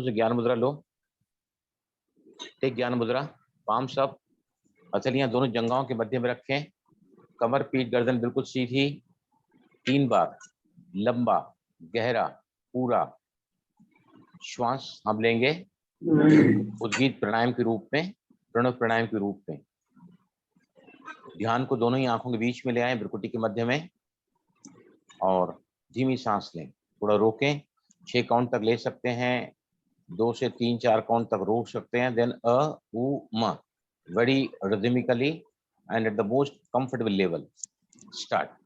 से ज्ञान मुद्रा लो। टेक ज्ञान मुद्रा। Palms up. हथेलियां दोनों जंघाओं के मध्य में रखें। कमर पीठ गर्दन बिल्कुल सीधी। 3 बार लंबा गहरा पूरा श्वास हम लेंगे उद्गीत प्राणायाम के रूप में, प्रणव प्राणायाम के रूप में। ध्यान को दोनों ही आंखों के बीच में ले आए, भ्रुकुटी के मध्य में, और धीमी सांस लें। थोड़ा रोकें, 6 काउंट तक ले सकते हैं, 2 से 3 4 काउंट तक रोक सकते हैं। देन अ उ म, very rhythmically and at the most comfortable level. Start.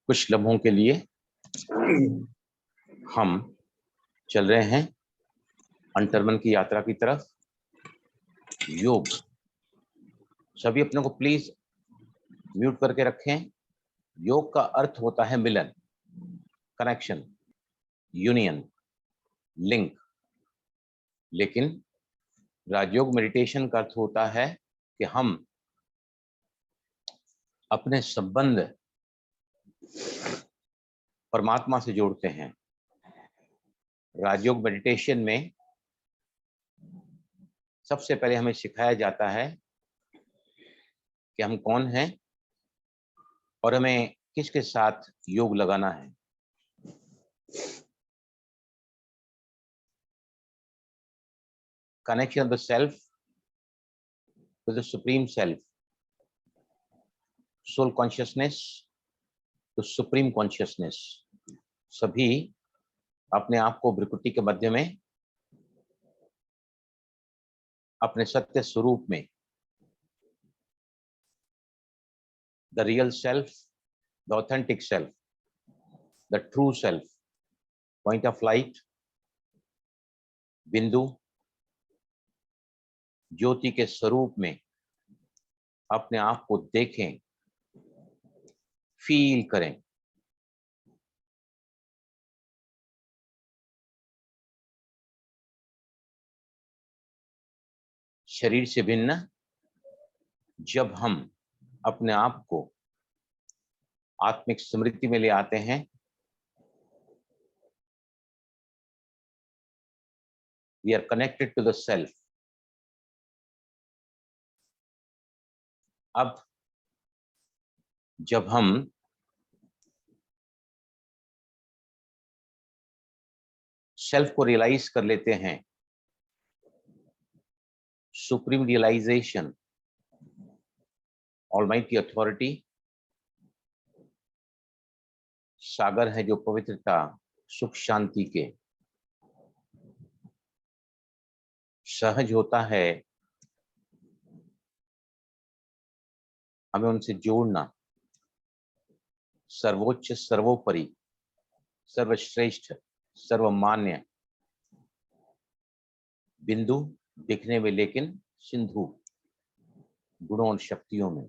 कुछ लम्हों के लिए हम चल रहे हैं अंतर्मन की यात्रा की तरफ। योग, सभी अपने को प्लीज म्यूट करके रखें। योग का अर्थ होता है मिलन, कनेक्शन, यूनियन, लिंक। लेकिन राजयोग मेडिटेशन का अर्थ होता है कि हम अपने संबंध परमात्मा से जोड़ते हैं। राजयोग मेडिटेशन में सबसे पहले हमें सिखाया जाता है कि हम कौन हैं और हमें किसके साथ योग लगाना है। Connection of the self with the supreme self, soul consciousness to supreme consciousness. सभी अपने आप को भ्रुकुटी के मध्य में अपने सत्य स्वरूप में, the real self, the authentic self, the true self, point of light, बिंदु, ज्योति के स्वरूप में अपने आप को देखें, फील करें। शरीर से भिन्न जब हम अपने आप को आत्मिक स्मृति में ले आते हैं, we are connected to the self. अब जब हम सेल्फ को रियलाइज कर लेते हैं, सुप्रीम रियलाइजेशन, ऑलमाइटी अथॉरिटी, सागर है जो पवित्रता, सुख, शांति के, सहज होता है हमें उनसे जोड़ना। सर्वोच्च, सर्वोपरि, सर्वश्रेष्ठ, सर्वमान्य बिंदु दिखने में, लेकिन सिंधु गुणों और शक्तियों में।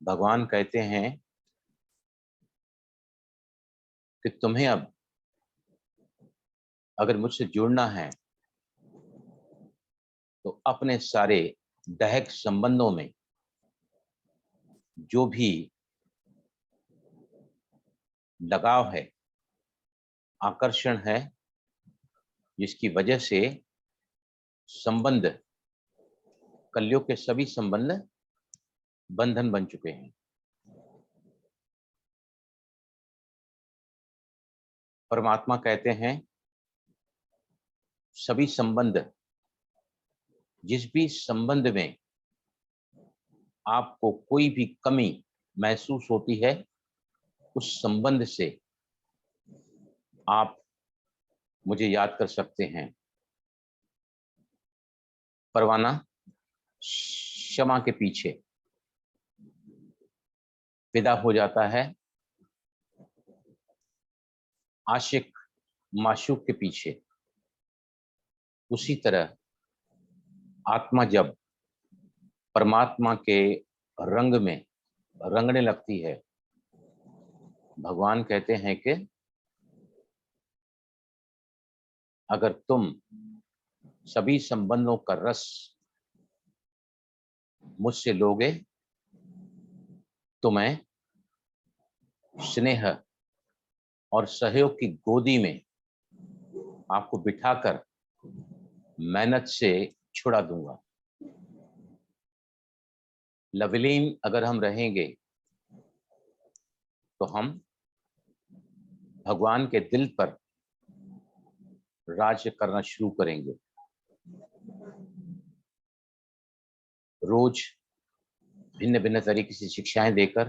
भगवान कहते हैं कि तुम्हें अब अगर मुझसे जुड़ना है तो अपने सारे दैहिक संबंधों में जो भी लगाव है, आकर्षण है, जिसकी वजह से संबंध, कलयुग के सभी संबंध बंधन बन चुके हैं। परमात्मा कहते हैं सभी संबंध, जिस भी संबंध में आपको कोई भी कमी महसूस होती है, उस संबंध से आप मुझे याद कर सकते हैं। परवाना क्षमा के पीछे फिदा हो जाता है, आशिक माशूक के पीछे। उसी तरह आत्मा जब परमात्मा के रंग में रंगने लगती है, भगवान कहते हैं कि अगर तुम सभी संबंधों का रस मुझसे लोगे तो मैं स्नेह और सहयोग की गोदी में आपको बिठाकर मेहनत से छुड़ा दूंगा। लवलीन अगर हम रहेंगे तो हम भगवान के दिल पर राज्य करना शुरू करेंगे। रोज भिन्न भिन्न तरीके से शिक्षाएं देकर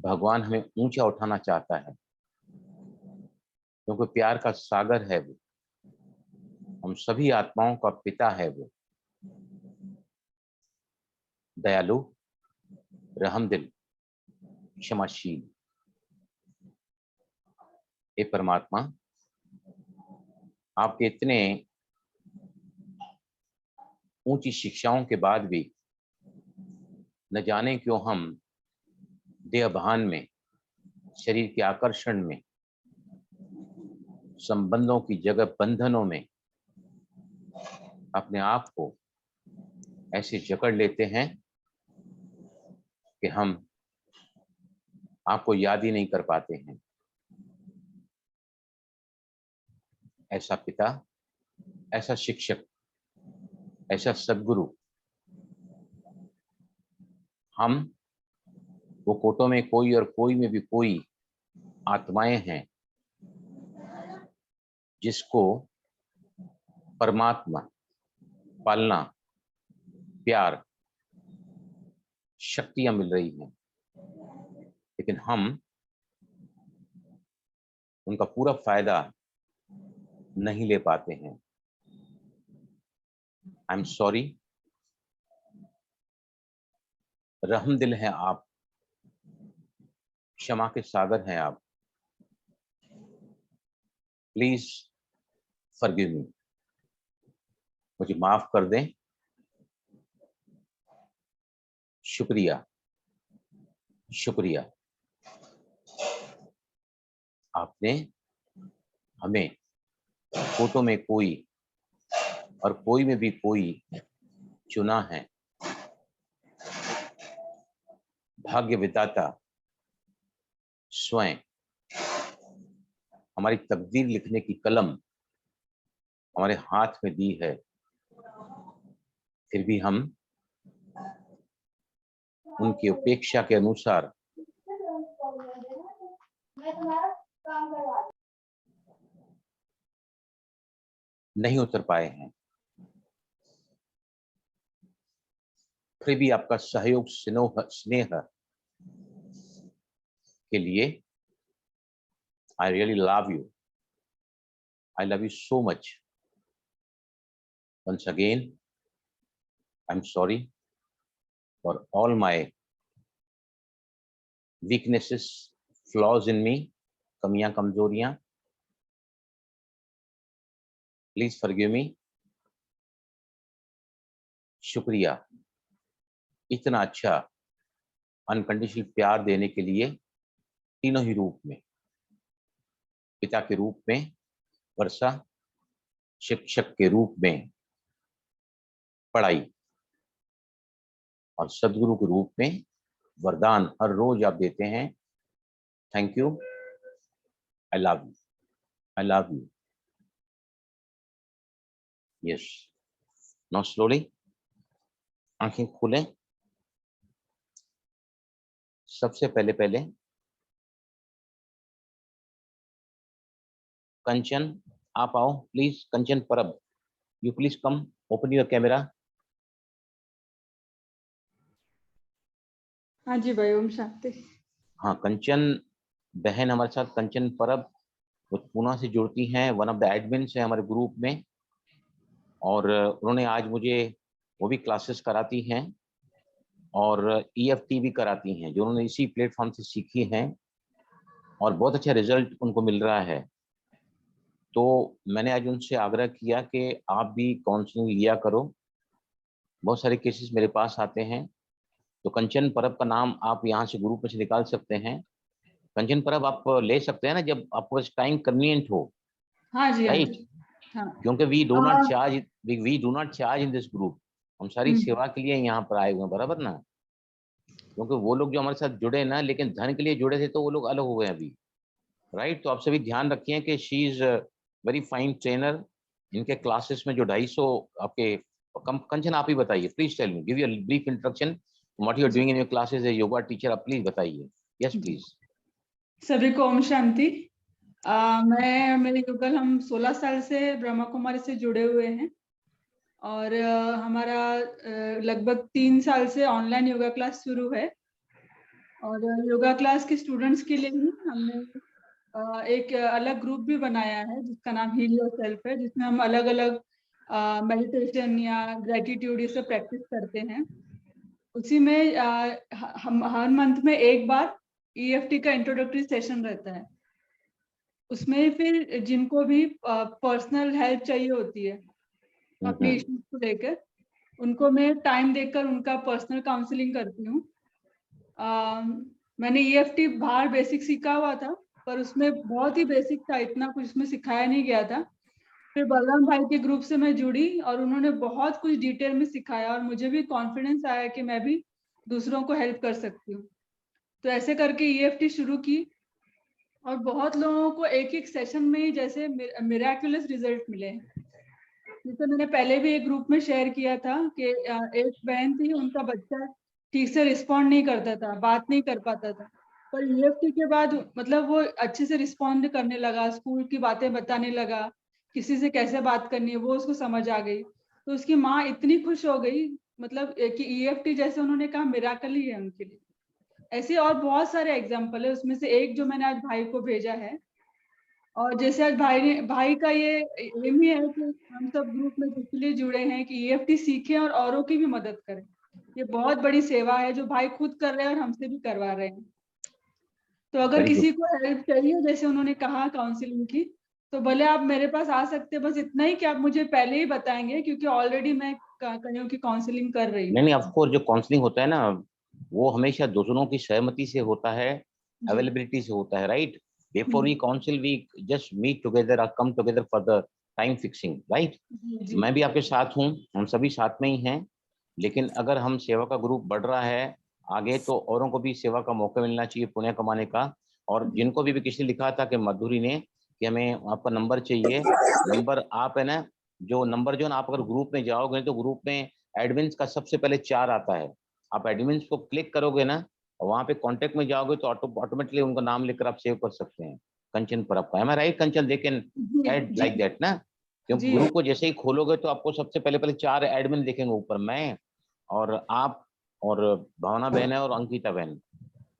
भगवान हमें ऊंचा उठाना चाहता है, क्योंकि प्यार का सागर है वो, हम सभी आत्माओं का पिता है वो, दयालु, रहमदिल, क्षमाशील। हे परमात्मा, आपके इतने ऊंची शिक्षाओं के बाद भी न जाने क्यों हम देहभान में, शरीर के आकर्षण में, संबंधों की जगह बंधनों में अपने आप को ऐसे जकड़ लेते हैं कि हम आपको याद ही नहीं कर पाते हैं। ऐसा पिता, ऐसा शिक्षक, ऐसा सद्गुरु हम वो कोटों में कोई और कोई में भी कोई आत्माएं हैं जिसको परमात्मा पालना, प्यार, शक्तियां मिल रही हैं, लेकिन हम उनका पूरा फायदा नहीं ले पाते हैं। I am sorry. रहमदिल हैं आप, क्षमा के सागर हैं आप। प्लीज फॉरगिव मी, मुझे माफ कर दें। शुक्रिया, शुक्रिया, आपने हमें फोटो में कोई और कोई में भी कोई चुना है। भाग्य विधाता स्वयं हमारी तकदीर लिखने की कलम हमारे हाथ में दी है, फिर भी हम उनकी उपेक्षा के अनुसार नहीं उतर पाए हैं। फिर भी आपका सहयोग, स्नेह के लिए I really love you. I love you so much. Once again, I'm sorry for all my weaknesses, flaws in me, कमियां, कमजोरियां। Please forgive me. शुक्रिया, इतना अच्छा अनकंडीशनल प्यार देने के लिए तीनों ही रूप में, पिता के रूप में वर्षा, शिक्षक के रूप में पढ़ाई और सदगुरु के रूप में वरदान हर रोज आप देते हैं। Thank you. I love you, I love you. Yes, now slowly आंखें खोलें। सबसे पहले कंचन आप आओ प्लीज। कंचन परब, you please come, open your camera. हाँ जी भाई, ओम शांति। हाँ, कंचन बहन हमारे साथ, कंचन परब, वो पूना से जुड़ती हैं, वन ऑफ द एडमिन्स है हमारे ग्रुप में, और उन्होंने आज मुझे वो भी क्लासेस कराती हैं और EFT भी कराती हैं, जो उन्होंने इसी प्लेटफॉर्म से सीखी हैं, और बहुत अच्छा रिजल्ट उनको मिल रहा है। तो मैंने आज उनसे आग्रह किया कि आप भी काउंसलिंग लिया करो, बहुत सारे केसेस मेरे पास आते हैं। तो कंचन परब का नाम आप यहाँ से ग्रुप में से निकाल सकते हैं। कंचन परब आप ले सकते हैं ना, जब आपको बस टाइम कन्वीनियंट हो, हाँ जी, हाँ राइट? जी, हाँ। क्योंकि we do not charge in this group. हम सारी हम्म, सेवा के लिए यहाँ पर आए हुए हैं, बराबर ना? क्योंकि वो लोग जो हमारे साथ जुड़े ना, लेकिन धन के लिए जुड़े थे, तो वो लोग अलग हो गए अभी, राइट? तो आप सभी ध्यान रखिए कि she is very fine trainer. इनके क्लासेस में जो 250 आपके कंचन, आप ही बताइए please, tell me, give you brief introduction what you are जी doing in your classes, a yoga teacher, आप प्लीज बताइए। यस जी। प्लीज। सभी को ओम शांति। मेरे युगल हम 16 साल से ब्रह्मा कुमारी से जुड़े हुए हैं, और हमारा लगभग 3 साल से ऑनलाइन योगा क्लास शुरू है। और योगा क्लास के स्टूडेंट्स के लिए ही हमने एक अलग ग्रुप भी बनाया है, जिसका नाम हील योरसेल्फ है, जिसमें हम अलग अलग मेडिटेशन या ग्रेटिट्यूड ये सब प्रैक्टिस करते हैं। उसी में हम हर मंथ में एक बार EFT का इंट्रोडक्टरी सेशन रहता है। उसमें फिर जिनको भी पर्सनल हेल्प चाहिए होती है अपने इश्यूज को लेकर, उनको मैं टाइम देकर उनका पर्सनल काउंसलिंग करती हूँ। मैंने EFT बाहर बेसिक सीखा हुआ था, पर उसमें बहुत ही बेसिक था, इतना कुछ उसमें सिखाया नहीं गया था। फिर बलराम भाई के ग्रुप से मैं जुड़ी और उन्होंने बहुत कुछ डिटेल में सिखाया, और मुझे भी कॉन्फिडेंस आया कि मैं भी दूसरों को हेल्प कर सकती हूँ। तो ऐसे करके EFT शुरू की, और बहुत लोगों को एक एक सेशन में ही जैसे मिराकुलस रिजल्ट मिले हैं। जैसे मैंने पहले भी एक ग्रुप में शेयर किया था कि एक बहन थी, उनका बच्चा ठीक से रिस्पॉन्ड नहीं करता था, बात नहीं कर पाता था, पर EFT के बाद मतलब वो अच्छे से रिस्पॉन्ड करने लगा, स्कूल की बातें बताने लगा, किसी से कैसे बात करनी है वो उसको समझ आ गई। तो उसकी माँ इतनी खुश हो गई, मतलब कि EFT जैसे उन्होंने कहा मिराकल ही है उनके लिए। ऐसे और बहुत सारे एग्जाम्पल है, उसमें से एक जो मैंने आज भाई को भेजा है। और जैसे आज भाई का ये एम ही है कि हम सब ग्रुप में इसलिए जुड़े हैं कि EFT सीखें और औरों की भी मदद करें। ये बहुत बड़ी सेवा है जो भाई खुद कर रहे हैं और हमसे भी करवा रहे हैं। तो अगर वेरी गुड। किसी को हेल्प चाहिए, जैसे उन्होंने कहा काउंसलिंग की, तो भले आप मेरे पास आ सकते हैं। बस इतना ही कि आप मुझे पहले ही बताएंगे, क्योंकि ऑलरेडी मैं कईयों की काउंसलिंग कर रही हूँ। नहीं नहीं, ऑफ कोर्स, जो काउंसलिंग होता है ना, वो हमेशा दोनों की सहमति से होता है, जी। अवेलेबिलिटी से होता है, right? Before we hmm, council we just meet together और come together for the time fixing, right? जी जी मैं भी आपके साथ हूँ, हम सभी साथ में ही हैं। लेकिन अगर हम सेवा का ग्रुप बढ़ रहा है आगे, तो औरों को भी सेवा का मौका मिलना चाहिए, पुण्य कमाने का। और जी जिनको भी किसी ने लिखा था कि मधुरी ने कि हमें आपका नंबर चाहिए, नंबर आप है ना, जो नंबर जो है ना, आप अगर ग्रुप में जाओगे तो ग्रुप में एडमिन्स का सबसे पहले 4 आता है। आप एडमिन्स को क्लिक करोगे ना, और वहाँ पे कांटेक्ट में जाओगे तो ऑटोमेटिकली उनका नाम लिखकर आप सेव कर सकते हैं, कंचन परब का। Am I right Kanchan? They can जी ऐड जी लाइक दैट ना? क्योंकि जी ग्रुप को जैसे ही खोलोगे तो आपको सबसे पहले 4 एडमिन दिखेंगे ऊपर, मैं और आप और भावना बहन है और अंकिता बहन,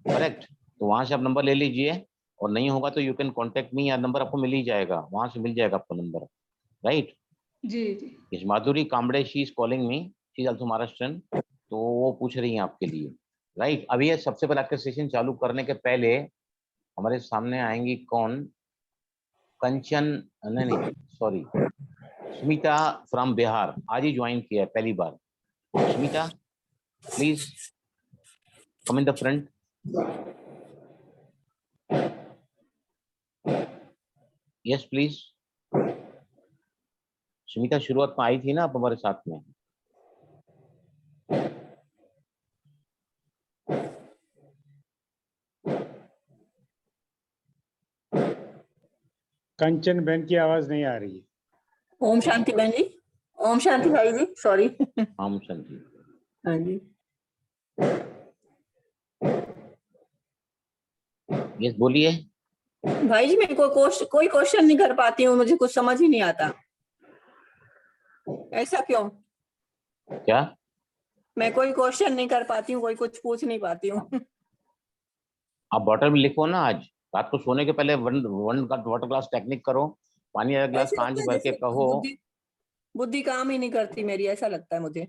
करेक्ट? तो वहां से आप नंबर ले लीजिए, और नहीं होगा तो यू कैन कॉन्टेक्ट मी, या नंबर आपको मिल ही जाएगा, वहां से मिल जाएगा आपको नंबर, राइट? जी जी। इस Madhuri Kamde, she is calling me, she is also Maharashtrian, तो वो पूछ रही हैं आपके लिए, राइट? अभी ये सबसे पहले आपके सेशन चालू करने के पहले हमारे सामने आएंगी कौन? कंचन, नहीं नहीं, सॉरी, स्मिता फ्रॉम बिहार, आज ही ज्वाइन किया है पहली बार। Smita, please come in the front. Yes please. Sumita शुरुआत में आई थी ना आप हमारे साथ में? कंचन बहन की आवाज नहीं आ रही है। ओम शांति बहन जी। ओम शांति भाई जी, सॉरी। ओम शांति। हाँ जी। यस बोलिए। भाई जी मैं कोई क्वेश्चन नहीं कर पाती हूँ, मुझे कुछ समझ ही नहीं आता, ऐसा क्यों? क्या? मैं कोई क्वेश्चन नहीं कर पाती हूँ, कोई कुछ पूछ नहीं पाती हूँ। आप बॉटल में लिखो ना, आज रात को सोने के पहले वन वन का वाटर ग्लास टेक्निक करो, पानी का ग्लास ऐसा लगता कांच है भर के जैसे कहो। बुद्धि काम ही नहीं करती मेरी, ऐसा लगता है मुझे,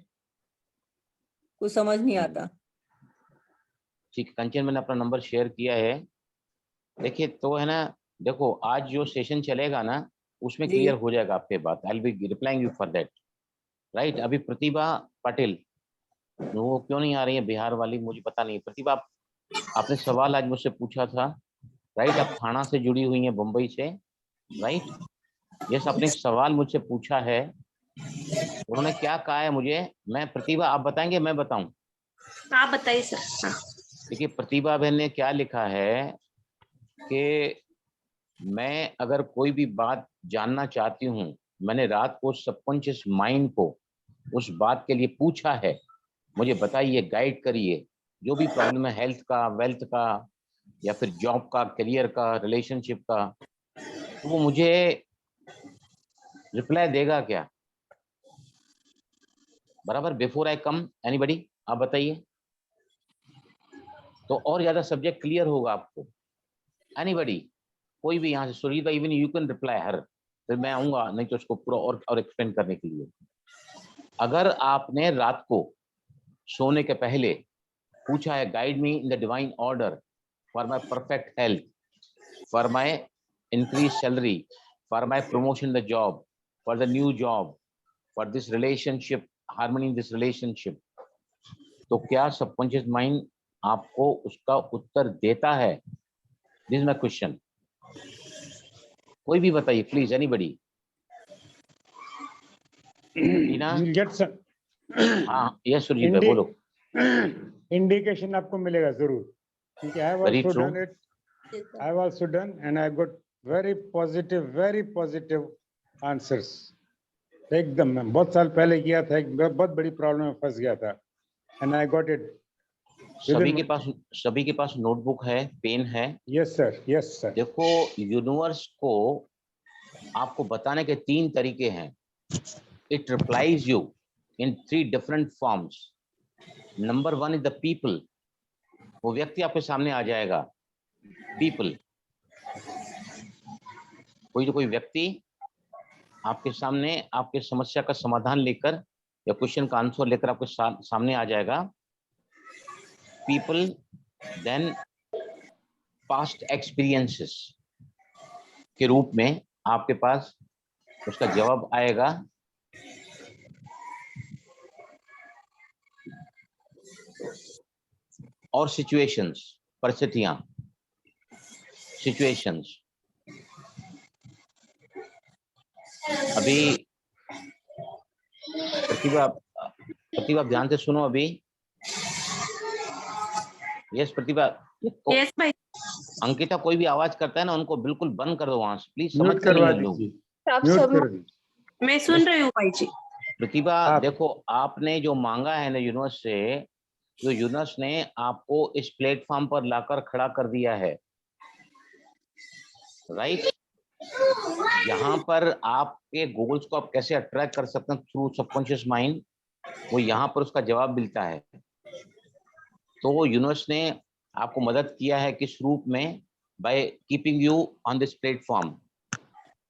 कुछ समझ नहीं आता। ठीक है कंचन, मैंने अपना नंबर शेयर किया है। देखिए तो है ना, देखो आज जो सेशन चलेगा ना उसमें जी क्लियर हो जाएगा आपके बात। I will be replying you for that. Right. अभी प्रतिभा पाटिल, वो क्यों नहीं आ रही है बिहार वाली, मुझे पता नहीं। प्रतिभा आपने सवाल आज मुझसे पूछा था। राइट। आप थाना से जुड़ी हुई हैं, मुंबई से। राइट। यस, आपने एक सवाल मुझसे पूछा है। उन्होंने क्या कहा है मुझे, मैं प्रतिभा आप बताएंगे मैं बताऊं? आप बताइए सर। हाँ। देखिए प्रतिभा बहन ने क्या लिखा है कि मैं अगर कोई भी बात जानना चाहती हूँ, मैंने रात को सबकॉन्शियस माइंड को उस बात के लिए पूछा है, मुझे बताइए, गाइड करिए। जो भी प्रॉब्लम है, हेल्थ का, वेल्थ का, या फिर जॉब का, करियर का, रिलेशनशिप का, तो वो मुझे रिप्लाई देगा क्या बराबर बिफोर आई कम? एनीबडी आप बताइए, तो और ज्यादा सब्जेक्ट क्लियर होगा आपको। एनीबडी, कोई भी यहाँ से, सुरीत भाई इवन यू कैन रिप्लाई हर, फिर मैं आऊंगा नहीं तो उसको पूरा और एक्सप्लेन करने के लिए। अगर आपने रात को सोने के पहले पूछा है, guide me in the divine order for my perfect health, for my increase salary, for my promotion the job, for the new job, for this relationship, harmony in this relationship, तो क्या सबकॉन्शियस माइंड आपको उसका उत्तर देता है? This is my question. कोई भी बताइए please, anybody. You'll get some हाँ यस सुरजीत भाई बोलो। indication आपको मिलेगा जरूर, क्योंकि I have Very also true. done it. I have also done and I got very positive answers. एकदम, मैं बहुत साल पहले किया था, एक बहुत बड़ी प्रॉब्लम में फंस गया था and I got it. सभी के पास नोटबुक है, पेन है? Yes sir. देखो यूनिवर्स को आपको बताने के 3 तरीके हैं। It replies you in 3 different forms. Number 1 is the people, वो व्यक्ति आपके सामने आ जाएगा। पीपल, कोई व्यक्ति आपके सामने आपके समस्या का समाधान लेकर या क्वेश्चन का आंसर लेकर आपके सामने आ जाएगा। पीपल, देन पास्ट एक्सपीरियंसेस के रूप में आपके पास उसका जवाब आएगा। और सिचुएशंस, परिस्थितियां, सिचुएशंस। अभी प्रतिभा ध्यान से सुनो अभी। यस प्रतिभा। यस भाई। अंकिता कोई भी आवाज करता है ना, उनको बिल्कुल बंद कर दो वहां से प्लीज, म्यूट समझते नहीं करवा है लोग। दीजिए, आप म्यूट सब कर दीजिए। मैं सुन रही हूँ भाई जी। प्रतिभा देखो, आपने जो मांगा है ना यूनिवर्स से, जो यूनिवर्स ने आपको इस प्लेटफॉर्म पर लाकर खड़ा कर दिया है, राइट। यहाँ पर आपके गोल्स को आप कैसे अट्रैक्ट कर सकते हैं थ्रू सबकॉन्शियस माइंड, वो यहाँ पर उसका जवाब मिलता है। तो यूनिवर्स ने आपको मदद किया है किस रूप में? By keeping you on this platform,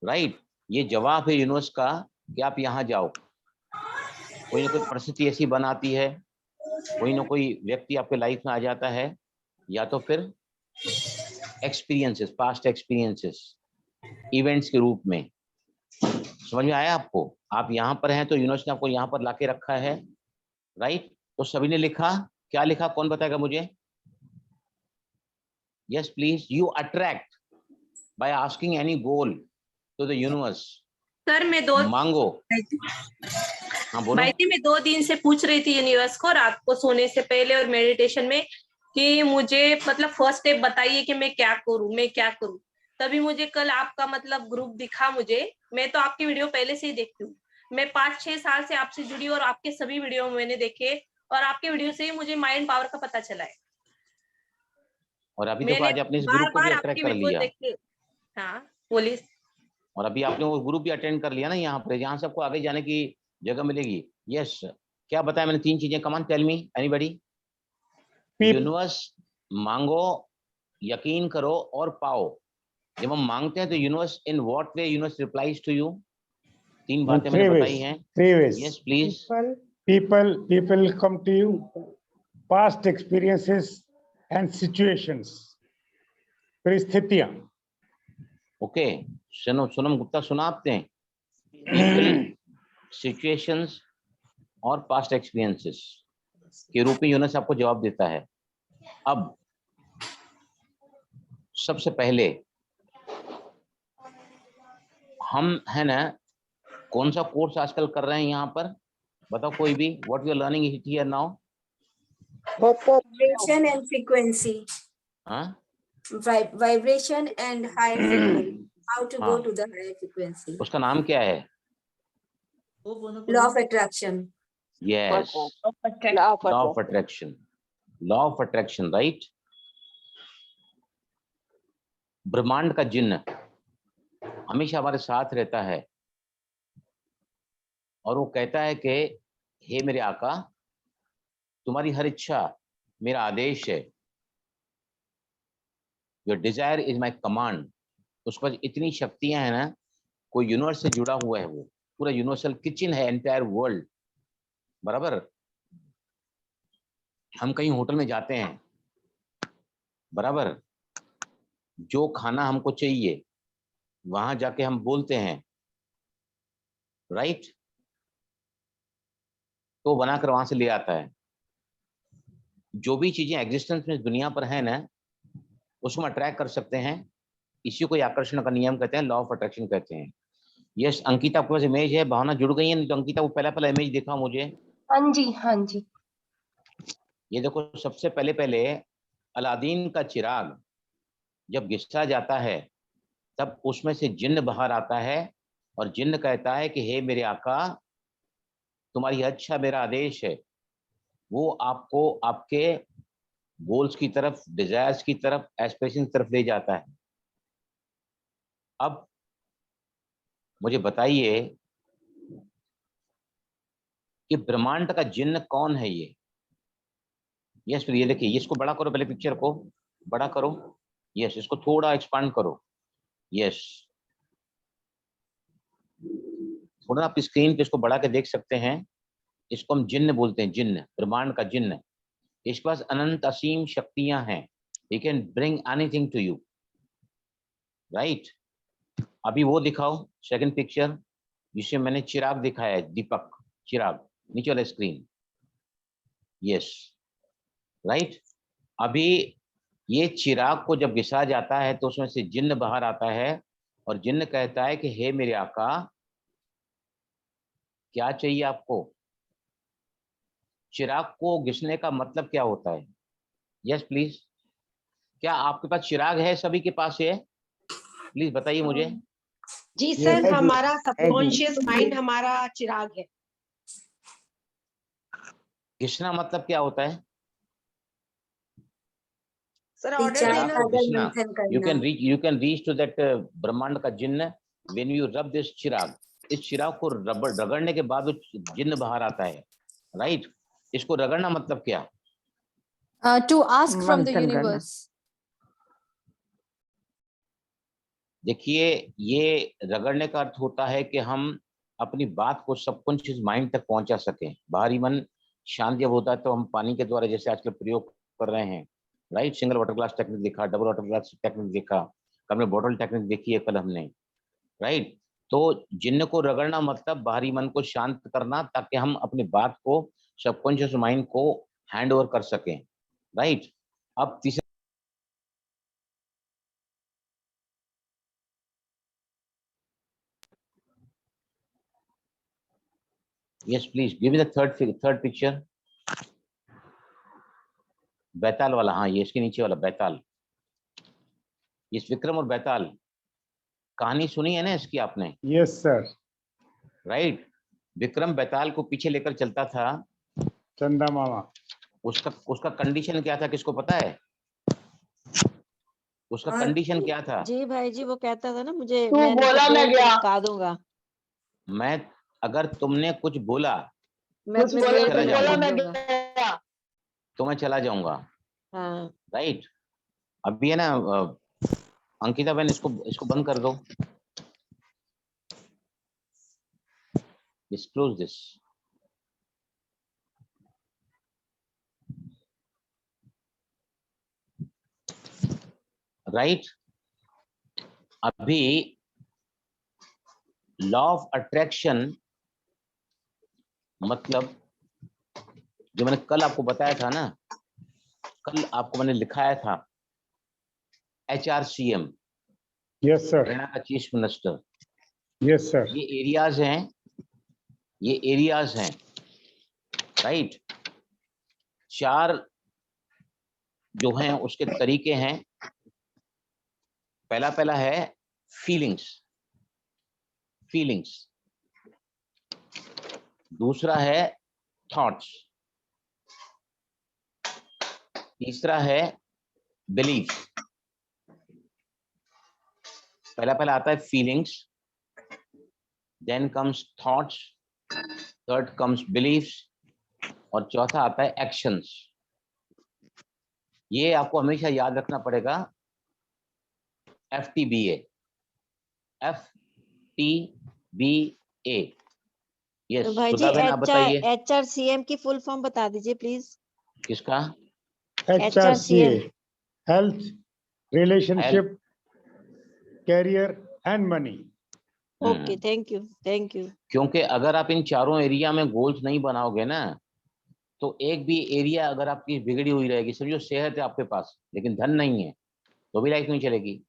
right. ये जवाब है यूनिवर्स का कि आप यहाँ जाओ। कोई ना कोई परिस्थिति ऐसी बनाती है, कोई ना कोई व्यक्ति आपके लाइफ में आ जाता है, या तो फिर एक्सपीरियंसेस, पास्ट एक्सपीरियंसेस, इवेंट्स के रूप में। समझ में आया आपको? आप यहाँ पर हैं तो यूनिवर्स ने आपको यहाँ पर लाके रखा है, राइट। तो सभी ने लिखा, क्या लिखा कौन बताएगा मुझे? Yes please. You attract by asking any goal to the universe. Sir मैं मांगो। हाँ बोलो। भाई जी मैं 2 दिन से पूछ रही थी यूनिवर्स को, रात को सोने से पहले और मेडिटेशन में, कि मुझे मतलब फर्स्ट स्टेप बताइए कि मैं क्या करूं। तभी मुझे कल आपका मतलब ग्रुप दिखा मुझे। मैं तो आपकी वीडियो पहले से ही देखती हूँ, मैं 5-6 साल से आपसे जुड़ी और आपके सभी वीडियो मैंने देखे और आपके वीडियो से ही मुझे माइंड पावर का पता चला है। और अभी देखो मैंने आज आपने इस बार ग्रुप को भी बार अट्रैक्ट आपकी कर वीडियो लिया, देखे। हाँ बोलिए। और अभी आपने वो ग्रुप भी अटेंड कर लिया ना यहाँ पर, जहाँ से आपको आगे जाने की जगह मिलेगी। यस, क्या बताया मैंने? 3 चीजें। कमान टेल मी एनीबॉडी। यूनिवर्स, मांगो, यकीन करो और पाओ। जब हम मांगते हैं तो universe, in what way universe replies to you? 3 बातें मैंने बताई हैं। 3 ways. Yes please. People come to you, past experiences and situations. परिस्थितियां। ओके, सोनम गुप्ता सुना आपने? पीपल, सिचुएशंस और पास्ट एक्सपीरियंसेस के रूप में यूनिवर्स आपको जवाब देता है। अब सबसे पहले हम है ना, कौन सा कोर्स आजकल कर रहे हैं यहाँ पर? बताओ कोई भी। What we are learning here now? Vibration and frequency. हाँ, Vibration and higher frequency. How to go हाँ। to the higher frequency. उसका नाम क्या है? Law of attraction. Yes, law of attraction. Law of attraction, right. ब्रह्मांड का जिन्न हमेशा हमारे साथ रहता है और वो कहता है कि हे मेरे आका, तुम्हारी हर इच्छा मेरा आदेश है। Your desire is my command. उसके पास इतनी शक्तियां हैं ना, कोई यूनिवर्स से जुड़ा हुआ है, वो पूरा यूनिवर्सल किचन है, एंटायर वर्ल्ड। बराबर। हम कहीं होटल में जाते हैं, बराबर, जो खाना हमको चाहिए वहां जाके हम बोलते हैं, राइट, तो बनाकर वहां से ले आता है। जो भी चीजें एग्जिस्टेंस में दुनिया पर है ना, उसको हम अट्रैक्ट कर सकते हैं। इसी को आकर्षण का नियम कहते हैं, लॉ ऑफ अट्रैक्शन कहते हैं। यस, अंकिता आपके पास इमेज है? भावना जुड़ गई है? नहीं तो अंकिता, वो पहला इमेज दिखाओ मुझे। हाँ जी, हाँ जी। ये देखो, सबसे पहले अलादीन का चिराग जब घिसा जाता है तब उसमें से जिन्न बाहर आता है और जिन्न कहता है कि हे मेरे आका, तुम्हारी अच्छा मेरा आदेश है। वो आपको आपके गोल्स की तरफ, डिजायर्स की तरफ, एस्पिरेशन की तरफ ले जाता है। अब मुझे बताइए कि ब्रह्मांड का जिन्न कौन है? ये यस, फिर ये देखिए, इसको बड़ा करो, पहले पिक्चर को बड़ा करो। यस, इसको थोड़ा एक्सपांड करो। यस, थोड़ा आप स्क्रीन पे इसको बढ़ा के देख सकते हैं। इसको हम जिन्न बोलते हैं, जिन्न, ब्रह्मांड का जिन्न। इसके पास अनंत असीम शक्तियां हैं। He can bring anything to you, right. अभी वो दिखाओ सेकंड पिक्चर, जिसे मैंने चिराग दिखाया है, दीपक, चिराग, नीचे वाला स्क्रीन। Yes, right. अभी ये चिराग को जब घिसा जाता है तो उसमें से जिन्न बाहर आता है और जिन्न कहता है कि हे मेरे आका, क्या चाहिए आपको? चिराग को घिसने का मतलब क्या होता है? Yes please. क्या आपके पास चिराग है? सभी के पास है? प्लीज बताइए मुझे। जी सर, हमारा सबकॉन्शियस माइंड हमारा चिराग है। घिसना मतलब क्या होता है? सर ऑर्डर देना। You can reach to that ब्रह्मांड का जिन्न when you rub this चिराग। इस चिराग को रगड़ने के बाद वो जिन्न बाहर आता है, राइट। इसको रगड़ना मतलब क्या? To ask from the universe. देखिए, ये रगड़ने का अर्थ होता है कि हम अपनी बात को सबकॉन्शियस माइंड तक पहुंचा सकें। बाहरी मन शांत जब होता है तो हम पानी के द्वारा, जैसे आजकल प्रयोग कर रहे हैं, right, single water glass technique देखा, डबल वाटर ग्लास टेक्निक देखा, कल में बॉटल टेक्निक देखी है कल हमने, राइट। तो जिन्न को रगड़ना मतलब बाहरी मन को शांत करना, ताकि हम अपनी बात को सबकॉन्शियस माइंड को हैंड ओवर कर सकें, राइट। अब तीसरा, yes please give me the third picture। बैताल वाला, हाँ, ये इसके नीचे वाला बैताल। ये विक्रम और बैताल कहानी सुनी है ना इसकी आपने? Yes sir. राइट। विक्रम बेताल को पीछे लेकर चलता था, चंदा मामा। उसका कंडीशन क्या था, किसको पता है? उसका कंडीशन क्या था? जी भाई जी, वो कहता था ना मुझे, तू मैंने बोला तो मैं पेड़ गया। चमका दूंगा। मैं अगर तुमने कुछ बोला मैं कुछ अपने बोला, पेड़ चला तू पे बोला जाऊंगा, मैं चमक दूंगा। गया। तो मैं चला जाऊंगा, हाँ राइट? अभी है ना अंकिता बहन, इसको बंद कर दो, क्लोज दिस। राइट? अभी लॉ ऑफ अट्रैक्शन मतलब जो मैंने कल आपको बताया था ना, कल आपको मैंने लिखाया था, HRCM, यस सर, हरियाणा का चीफ मिनिस्टर, यस सर। ये एरियाज हैं, राइट? 4 जो हैं उसके तरीके हैं। पहला है फीलिंग्स, दूसरा है थॉट्स, तीसरा है बिलीफ। पहला आता है feelings, then comes thoughts, third comes beliefs, और चौथा आता है एक्शंस। ये आपको हमेशा याद रखना पड़ेगा, FTBA, यस। तो भाई जी, सुधा बहन आप बताइए HRCM की फुल फॉर्म बता दीजिए प्लीज। किसका? HRCA, health, relationship, career and money. Okay, thank you, thank you. क्योंकि अगर आप इन चारों एरिया में गोल्स नहीं बनाओगे ना, तो एक भी एरिया अगर आपकी बिगड़ी हुई रहेगी, समझो सेहत है आपके पास लेकिन धन नहीं है, तो भी लाइफ नहीं चलेगी।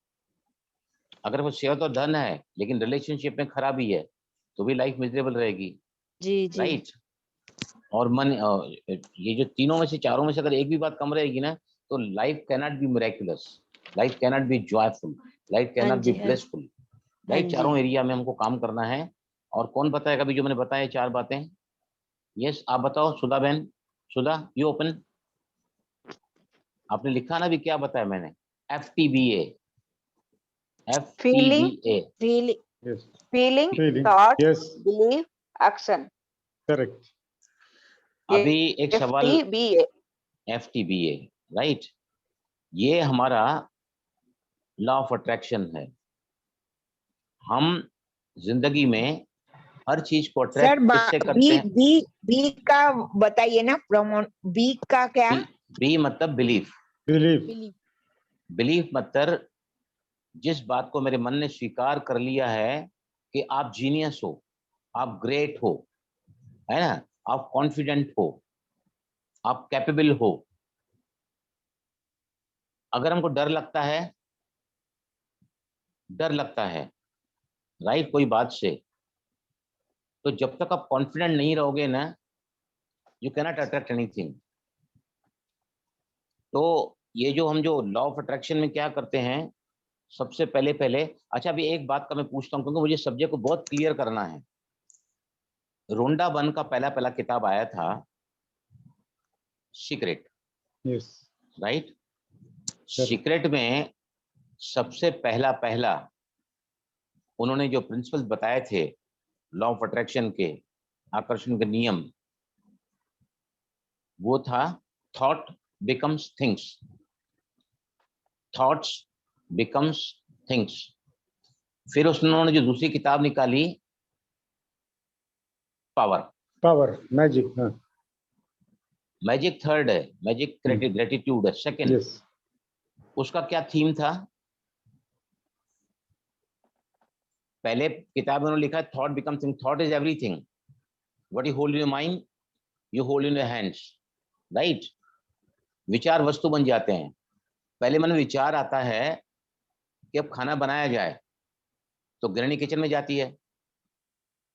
अगर वो सेहत और धन है लेकिन रिलेशनशिप में खराबी है, तो भी लाइफ मिजरेबल रहेगी, जी जी। राइट? और मन ये जो तीनों में से, चारों में से अगर एक भी बात कम रहेगी ना, तो life cannot be miraculous, life cannot be joyful, life cannot be blessful, right? चारों एरिया में हमको काम करना है। और कौन बताएगा अभी जो मैंने बताया 4 बातें? यस, आप बताओ सुधा बहन। सुधा, यू ओपन। आपने लिखा ना भी, क्या बताया मैंने? FTBA, feeling, yes, feeling, feeling, thought, yes, belief, action. Correct. अभी एक सवाल, FTBA। FTBA, right? ये हमारा लॉ ऑफ अट्रैक्शन है। हम जिंदगी में हर चीज को सर अट्रैक्ट किससे करते हैं? बी का बताइए ना, प्रमोन बी का क्या? बी मतलब बिलीफ। बिलीफ, बिलीफ मतलब जिस बात को मेरे मन ने स्वीकार कर लिया है कि आप जीनियस हो, आप ग्रेट हो, है ना, आप कॉन्फिडेंट हो, आप कैपेबल हो। अगर हमको डर लगता है, राइट, कोई बात से, तो जब तक आप कॉन्फिडेंट नहीं रहोगे ना, यू कैनॉट अट्रैक्ट एनीथिंग। तो ये जो हम जो लॉ ऑफ अट्रैक्शन में क्या करते हैं, सबसे पहले अच्छा अभी एक बात का मैं पूछता हूँ, क्योंकि मुझे सब्जेक्ट को बहुत क्लियर करना है। रोंडा वन का पहला किताब आया था सीक्रेट, यस, राइट? सीक्रेट में सबसे पहला उन्होंने जो प्रिंसिपल्स बताए थे लॉ ऑफ अट्रैक्शन के, आकर्षण के नियम, वो था thought becomes things, thoughts becomes things. फिर उन्होंने जो दूसरी किताब निकाली, पावर, मैजिक, हाँ, मैजिक थर्ड है, मैजिक ग्रेटिट्यूड है सेकंड। यस, उसका क्या थीम था? पहले किताब में उन्होंने लिखा है thought become thing, thought is everything, what you hold in your mind you hold in your hands, right? विचार वस्तु बन जाते हैं। पहले मन में विचार आता है कि अब खाना बनाया जाए, तो गृहिणी किचन में जाती है।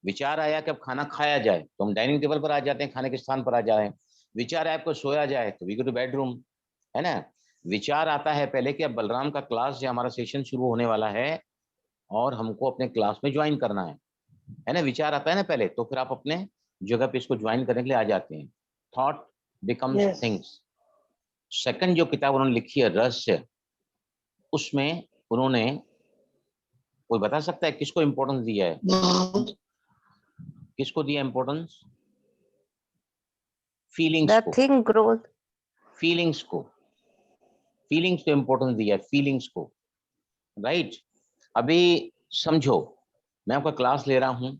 विचार आया कि अब खाना खाया जाए, तो हम डाइनिंग टेबल पर आ जाते हैं, खाने के स्थान पर आ जाए। विचार आया आपको सोया जाए, तो वी गो टू बेडरूम, है ना? विचार आता है पहले कि अब बलराम का क्लास या हमारा सेशन शुरू होने वाला है और हमको अपने क्लास में ज्वाइन करना है, है ना, विचार आता है ना पहले, तो फिर आप अपने जगह पे इसको ज्वाइन करने के लिए आ जाते हैं। Thought becomes Yes. Things. Second जो किताब उन्होंने लिखी है रहस्य, उसमें उन्होंने, कोई बता सकता है किसको इंपॉर्टेंस दिया है? किसको दिया इंपॉर्टेंस? फीलिंग्स The को। thing grows. फीलिंग्स को, फीलिंग्स को इंपॉर्टेंस दिया है, फीलिंग्स को। राइट। अभी समझो, मैं आपका क्लास ले रहा हूं,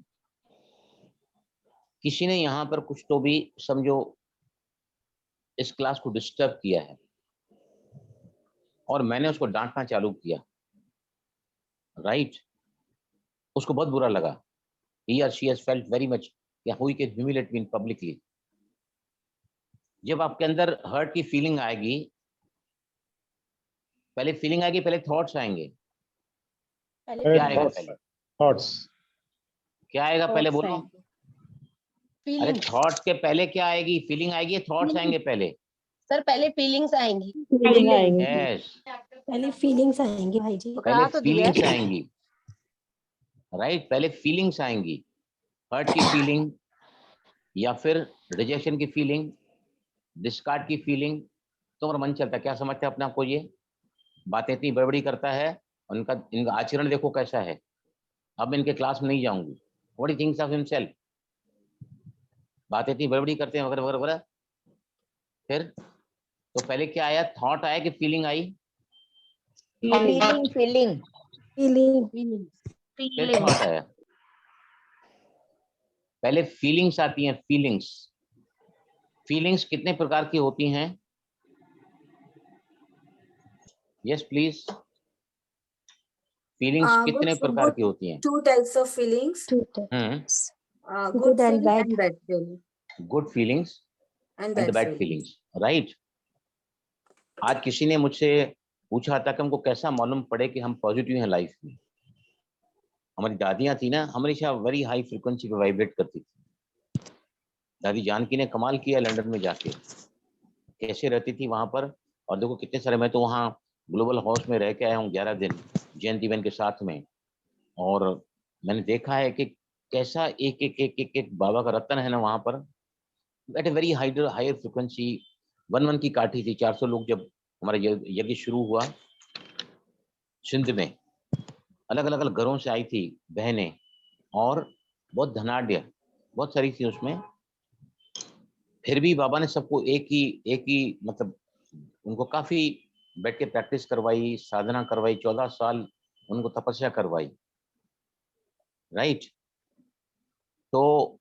किसी ने यहां पर कुछ तो भी समझो इस क्लास को डिस्टर्ब किया है और मैंने उसको डांटना चालू किया। राइट। उसको बहुत बुरा लगा। he or she has felt very much कि how he can humiliate me publicly। जब आपके अंदर हर्ट की फीलिंग आएगी, पहले फीलिंग आएगी, पहले थॉट्स आएंगे। क्या आएगा पहले? थॉट्स। क्या आएगा पहले बोलो? अरे फीलिंग थॉट्स के पहले क्या आएगी? फीलिंग आएगी, थॉट्स आएंगे पहले। सर, पहले फीलिंग्स आएंगी। फीलिंग आएंगी। यस, पहले फीलिंग्स आएंगी भाई जी। पहले कहा तो दिया फीलिंग्स है। आएंगी। राइट, पहले फीलिंग्स आएंगी। हर्ट की फीलिंग, या फिर रिजेक्शन की फीलिंग, डिस्कार्ड की फीलिंग। तो हमारा मन चलता है, क्या समझते हैं अपने आप को? ये बातें इतनी बड़बड़ी करता है, उनका इनका आचरण देखो कैसा है। अब मैं इनके क्लास में नहीं जाऊंगी। What he thinks of himself. बातें इतनी बड़बड़ी करते हैं वगैरह वगैरह वगैरह। फिर तो पहले क्या आया? थॉट आया कि फीलिंग आई? Feeling, feeling, फिर थॉट आया। पहले फीलिंग्स आती हैं, फीलिंग्स। फीलिंग्स कितने प्रकार की होती हैं? Yes please. फीलिंग्स कितने प्रकार की होती हैं? 2 types of feelings. Good Good and feeling bad. and bad feeling. Good feelings And and bad bad feeling. Feelings. Right. आज किसी ने मुझसे पूछा था कि हमको कैसा मालूम पड़े कि हम पॉजिटिव हैं लाइफ में। हमारी दादियां थी ना, हमेशा वेरी हाई फ्रिक्वेंसी पे वाइब्रेट करती थी। दादी जानकी ने कमाल किया लंदन में जाके, कैसे रहती थी वहां पर। और देखो कितने सारे, मैं तो वहाँ ग्लोबल हाउस में रह के आया हूँ 11 दिन जयंती बहन के साथ में। और मैंने देखा है कि कैसा एक एक एक एक एक बाबा का रतन है ना वहां पर, at a very higher frequency. 1-1 की काठी थी। 400 लोग जब हमारा यज्ञ शुरू हुआ सिंध में, अलग अलग घरों से आई थी बहनें, और बहुत धनाढ़, बहुत सारी थी उसमें। फिर भी बाबा ने सबको एक ही मतलब उनको काफी बैठ के प्रैक्टिस करवाई, साधना करवाई, 14 साल उनको तपस्या करवाई। राइट। तो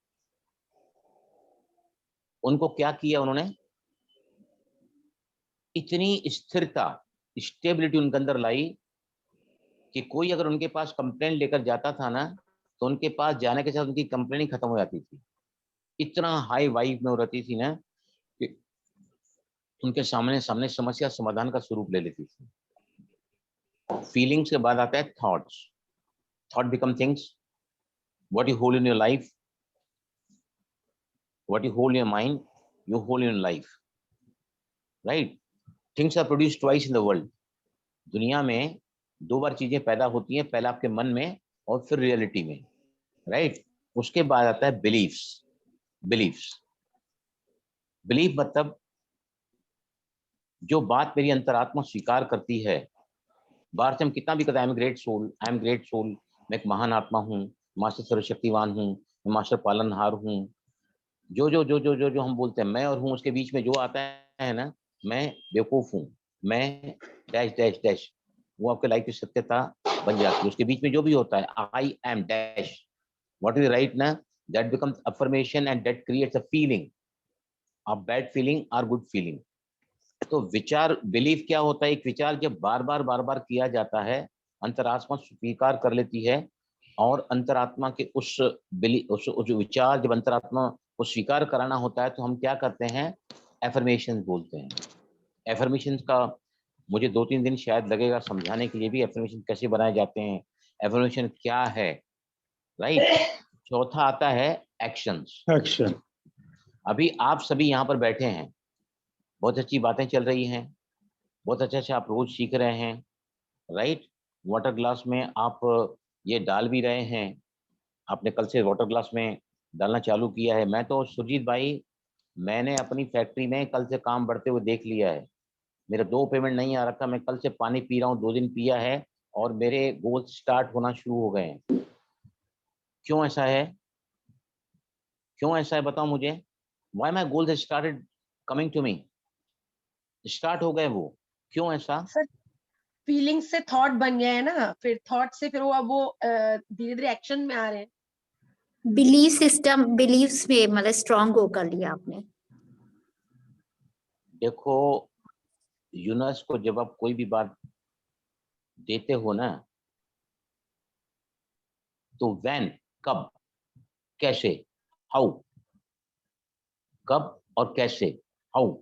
उनको क्या किया उन्होंने? इतनी स्थिरता, स्टेबिलिटी उनके अंदर लाई कि कोई अगर उनके पास कंप्लेंट लेकर जाता था ना, तो उनके पास जाने के साथ उनकी कंप्लेंट ही खत्म हो जाती थी। इतना हाई वाइब में वो रहती थी ना कि उनके सामने समस्या समाधान का स्वरूप ले लेती थी। फीलिंग्स के बाद आता है thoughts. Thought become things. What you hold in your life, what you hold in your mind, you hold in your life. Right. Things are produced twice in the world. दुनिया में 2 बार चीजें पैदा होती हैं, पहला आपके मन में और फिर रियलिटी में। राइट। उसके बाद आता है बिलीफ्स। बिलीफ्स, बिलीफ मतलब जो बात मेरी अंतरात्मा स्वीकार करती है। बाहर से हम कितना भी कहते हैं I am great soul, I am great soul, मैं एक महान आत्मा हूँ, मास्टर सर्वशक्तिवान हूँ, मैं मास्टर पालनहार हूँ, जो जो जो जो जो जो हम बोलते हैं मैं और हूँ, उसके बीच में जो आता है ना, मैं बेवकूफ हूँ, मैं डैश डैश डैश, वो आपके लाइफ की सत्यता बन जाती है। उसके बीच में जो भी होता है I am dash, what is right ना, that becomes affirmation and that creates a feeling, a bad feeling और गुड फीलिंग। तो विचार, बिलीफ क्या होता है? एक विचार जब बार बार किया जाता है, अंतरात्मा स्वीकार कर लेती है, और अंतरात्मा के उस विचार जब अंतरात्मा को स्वीकार कराना होता है, तो हम क्या करते हैं? एफर्मेशन बोलते हैं। एफर्मेशन का मुझे 2-3 दिन शायद लगेगा समझाने के लिए भी, एफर्मेशन कैसे बनाए जाते हैं, एफर्मेशन क्या है। राइट। चौथा आता है एक्शंस। एक्शन। अभी आप सभी यहाँ पर बैठे हैं, बहुत अच्छी बातें चल रही हैं, बहुत अच्छा आप रोज सीख रहे हैं। राइट। वाटर ग्लास में आप ये डाल भी रहे हैं, आपने कल से वाटर ग्लास में डालना चालू किया है। मैं तो सुरजीत भाई, मैंने अपनी फैक्ट्री में कल से काम बढ़ते हुए देख लिया है। मेरा 2 पेमेंट नहीं आ रखा, मैं कल से पानी पी रहा हूँ, 2 दिन पिया है और मेरे गोल स्टार्ट होना शुरू हो गए हैं। क्यों ऐसा है? क्यों ऐसा है बताओ मुझे? Why my goals have started coming to me? Start हो गए वो, क्यों ऐसा? सर फीलिंग से थॉट बन गया है ना, फिर थॉट से फिर वो अब वो धीरे धीरे एक्शन में आ रहे हैं। बिलीफ सिस्टम, बिलीव्स में मतलब स्ट्रांग हो कर लिया आपने। देखो, यूनिवर्स को जब आप कोई भी बात देते हो ना, तो व्हेन, कब, कैसे, हाउ, कब और कैसे, हाउ,